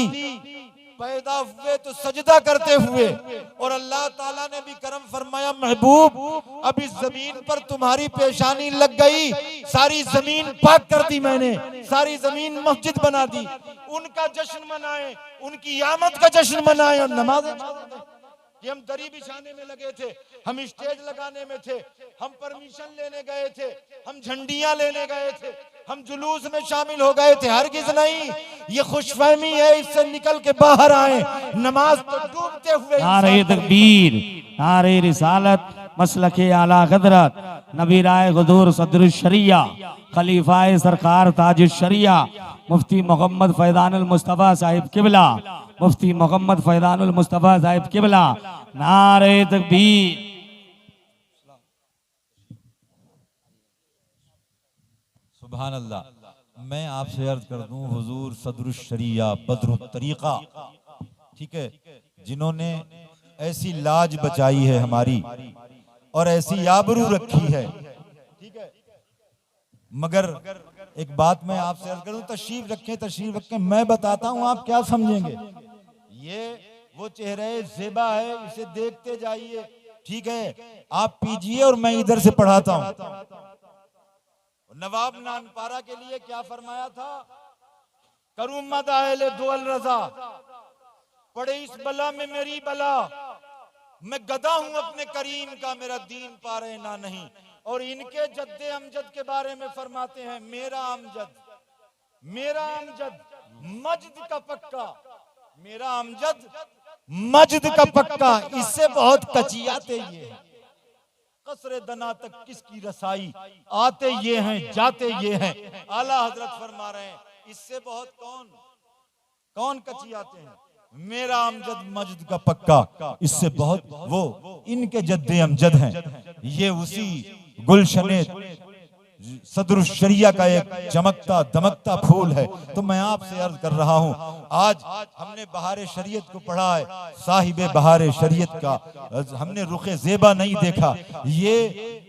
पैदा हुए तो सजदा करते हुए। और अल्लाह ताला ने भी करम फरमाया, महबूब अब इस जमीन पर तुम्हारी पेशानी लग गई, सारी जमीन पाक कर दी मैंने, सारी जमीन मस्जिद बना दी। उनका जश्न मनाएं, उनकी आमद का जश्न मनाएं और नमाज़ें पढ़ें। कि हम दरी बिछाने में लगे थे, हम स्टेज लगाने में थे, हम परमिशन लेने गए थे, हम झंडियां लेने गए थे, हम जुलूस में शामिल हो गए थे, हरगिज़ नहीं। ये खुशफहमी है, इससे निकल के बाहर आए, नमाज तो डूबते हुए। नारे तकबीर, नारे रिसालत, मसलके आला क़दरत, नबी राय गुदूर सदरुल शरिया, खलीफाए सरकार ताजुल शरिया, मुफ्ती मोहम्मद फैजानुल मुस्तफ़ा साहिब किबला, मुफ्ती मोहम्मद फैजानुल मुस्तफ़ा साहिब किबला। नारे तकबीर। सुभान अल्लाह। मैं आपसे अर्ज कर दूं, हुजूर सदरुल शरिया बदरुत तरीका, ठीक है, जिन्होंने ऐसी लाज बचाई है हमारी और ऐसी आबरू रखी है, ठीक है। मगर एक बात मैं आपसे अर्ज करूं, तशरीफ रखें, तशरीफ रखें, मैं बताता हूं आप क्या समझेंगे। ये वो चेहरे ज़ेबा है, इसे देखते जाइए, ठीक है। आप पीजिए और मैं इधर से पढ़ाता हूं। नवाब नानपारा के लिए क्या फरमाया था, करूं मद अहले दुअल रजा, पड़े इस बला में मेरी बला, मैं गदा हूं अपने करीम का, मेरा दीन पारे ना नहीं। और इनके जद्दे अमजद के बारे में फरमाते हैं, मेरा अमजद, मेरा अमजद मजद का पक्का, मेरा अमजद मजद का पक्का। इससे बहुत कचियाते ये हैं, कसरे दना तक किसकी रसाई, आते ये हैं जाते ये हैं। आला हजरत फरमा रहे हैं, इससे बहुत कौन कचियाते हैं, मेरा अमजद मजद का पक्का, इससे बहुत वो इनके जद्दे अमजद हैं। ये उसी गुलशने सदरुल शरिया का एक चमकता दमकता फूल है। तो मैं आपसे अर्ज कर रहा हूं, आज हमने बहारे शरीयत को पढ़ा है, साहिबे बहारे शरीयत का हमने रुखे ज़ेबा नहीं देखा। ये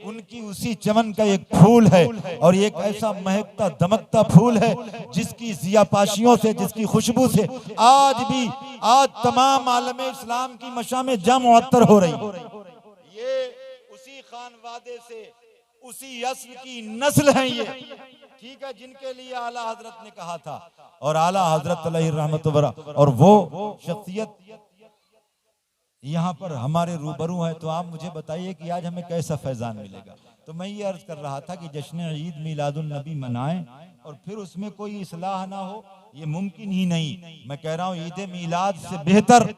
उनकी उसी चमन का एक फूल है और एक ऐसा महकता दमकता फूल है जिसकी ज़ियापाशियों से, जिसकी खुशबू से आज तमाम आलम इस्लाम की मशा में जम मुअत्तर हो रही। ये उसी खान वादे से, उसी अस्ल की नस्ल है ये, ठीक है, जिनके लिए आला हजरत ने कहा था। और आला हजरत अलैहि रहमत और वो शख्सियत यहाँ पर हमारे रूबरू है। तो आप मुझे बताइए कि आज हमें कैसा फैजान मिलेगा। तो मैं ये अर्ज कर रहा था कि जश्न ईद मिलादुन नबी मनाएं और फिर उसमें कोई इस्लाह ना हो, ये मुमकिन ही नहीं। मैं कह रहा हूँ ईद मिलाद से बेहतर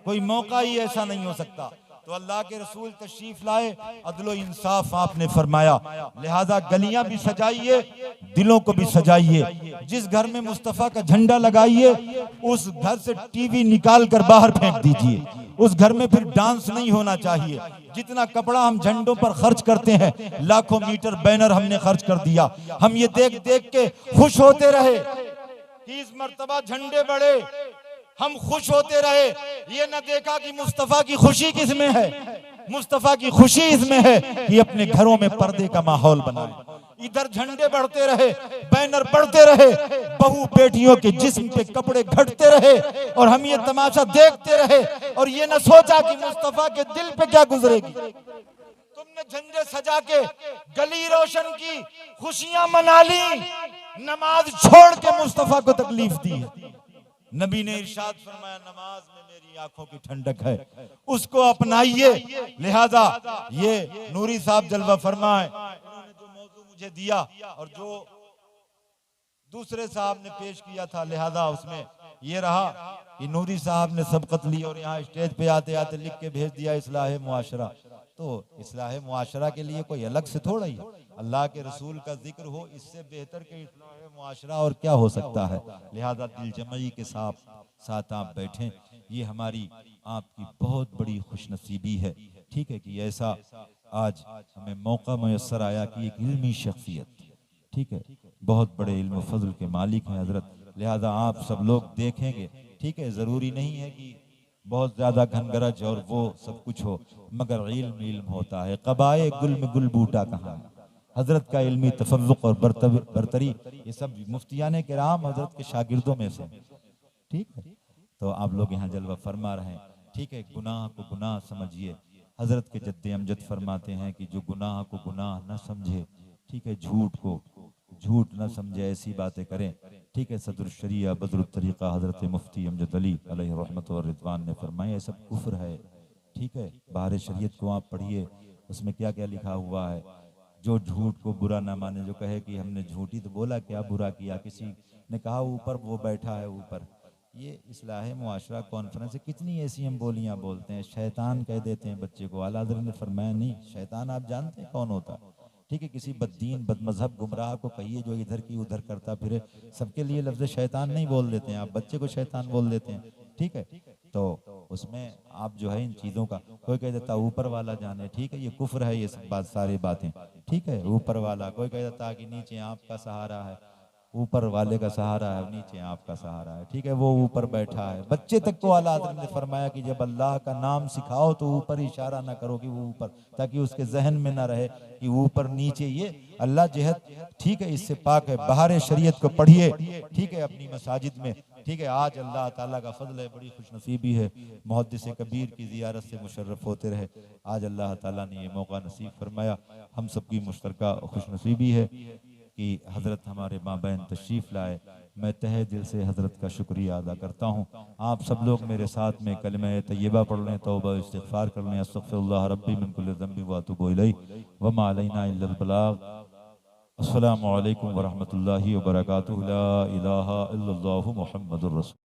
कोई मौका ही ऐसा नहीं हो सकता। तो अल्लाह के रसूल तशरीफ लाए, अदलो इंसाफ आपने फरमाया, लिहाजा गलियां भी सजाइए, दिलों को भी सजाइए। जिस घर में मुस्तफ़ा का झंडा लगाइए, उस घर से टीवी निकाल कर बाहर फेंक दीजिए। उस घर में फिर डांस नहीं होना चाहिए। जितना कपड़ा हम झंडों पर खर्च करते हैं, लाखों मीटर बैनर हमने खर्च कर दिया। हम ये देख देख के खुश होते रहे कि इस मर्तबा झंडे बढ़े, हम खुश होते रहे, ये न देखा कि मुस्तफ़ा की खुशी किसमें है। मुस्तफ़ा की खुशी इसमें है कि अपने घरों में पर्दे का माहौल बनाए। इधर झंडे बढ़ते रहे, बैनर बढ़ते रहे, बहू बेटियों के जिस्म पे कपड़े घटते रहे और हम ये तमाशा देखते रहे और ये न सोचा कि मुस्तफ़ा के दिल पे क्या गुजरेगी। तुमने झंडे सजा के गली रोशन की, खुशियां मना ली, नमाज छोड़ के मुस्तफ़ा को तकलीफ दी है। नबी ने इरशाद फरमाया, नमाज में मेरी आंखों की ठंडक है, उसको अपनाइए। लिहाजा ये नूरी साहब जलवा फरमाए, उन्होंने जो मौजू मुझे दिया और जो दूसरे साहब ने पेश किया था, लिहाजा उसमें ये रहा कि नूरी साहब ने सबकत ली और यहाँ स्टेज पे आते आते लिख के भेज दिया इस्लाह मुआशरा। तो इस्लाह मुआशरा के लिए कोई अलग से थोड़ा ही अल्लाह के रसूल का जिक्र हो, इससे बेहतर के इस्लाह मुआशरा और क्या हो सकता है। लिहाजा दिल जमई के साथ आप बैठें, ये हमारी आपकी बहुत बड़ी खुशनसीबी है, ठीक है, कि ऐसा आज हमें मौका मुयस्सर आया कि एक इल्मी शख्सियत, ठीक है, बहुत बड़े इल्म फजल के मालिक हैं हजरत। लिहाजा आप सब लोग देखेंगे, ठीक है, ज़रूरी नहीं है कि बहुत ज़्यादा घनगरज और वो सब कुछ हो, मगर इल्म होता है। कबाए गुल में गुल बूटा कहाँ, हजरत का इल्मी तफल्लुक और बरतरी ये सब मुफ्तियान किराम हजरत के शागिर्दों में से। ठीक है, तो आप लोग यहाँ जलवा फरमा रहे हैं। ठीक है, गुनाह को गुनाह समझिए। हजरत के जद्दे अमजद फरमाते हैं कि जो गुनाह को गुनाह न समझे, ठीक है, झूठ को झूठ न समझे, ऐसी बातें करें। ठीक है, सदरुल शरिया बदरुल तरीका हजरत मुफ्ती अमजद अली अलैहि रहमत व रिज़वान ने फरमाया, सब कुफ्र है। ठीक है, बाहर शरीयत को आप पढ़िए, उसमें क्या क्या लिखा हुआ है। जो झूठ को बुरा ना माने, जो कहे कि हमने झूठी तो बोला क्या बुरा किया, किसी ने कहा ऊपर वो बैठा है ऊपर, ये इस्लाह मुआशरा कॉन्फ्रेंस से कितनी ऐसी हम बोलियां बोलते हैं। शैतान कह देते हैं बच्चे को। आला हज़रत ने फरमाया नहीं, शैतान आप जानते हैं कौन होता है। ठीक है, किसी बददीन बदमजहब गुमराह को कहिए जो इधर की उधर करता फिरे, सबके लिए लफ्ज़ शैतान नहीं बोल देते हैं, आप बच्चे को शैतान बोल देते हैं। ठीक है, तो उसमें आप जो है इन चीज़ों का, कोई कह देता ऊपर वाला जाने, ठीक है, ये कुफ्र है, ये सब बात सारी बातें। ठीक है, ऊपर वाला, कोई कह देता कि नीचे आपका सहारा है, ऊपर वाले का सहारा है, नीचे आपका सहारा है। ठीक है, वो ऊपर बैठा है। बच्चे तक को आला हज़रत ने फरमाया कि जब अल्लाह का नाम सिखाओ तो ऊपर इशारा ना करो कि वो ऊपर, ताकि उसके जहन में ना रहे कि ऊपर नीचे, ये अल्लाह जिहत, ठीक है, इससे पाक है। बाहर शरीयत को पढ़िए, ठीक है, अपनी मसाजिद में। ठीक है, आज अल्लाह ताला का फजल है, बड़ी खुशनसीबी है, मुहद्दिस कबीर की ज़ियारत से मुशर्रफ होते रहे। आज अल्लाह ताला ने ये मौका नसीब फरमाया, हम सबकी मुश्तरका खुशनसीबी है कि हज़रत हमारे माबैन तशरीफ़ लाए। मैं तहे दिल से हज़रत का शुक्रिया अदा करता हूँ। आप सब लोग मेरे साथ में कलमा तय्यबा पढ़ लें, तौबा इस्तिग़फ़ार कर लें। अस्तग़फ़िरुल्लाह रब्बी मिन कुल्लि ज़ंबिन व अतूबु इलैहि व मा अलैना इल्लल बलाग़। अस्सलामु अलैकुम व रहमतुल्लाहि व बरकातुहू। ला इलाहा इल्लल्लाहु मुहम्मदुर रसूल।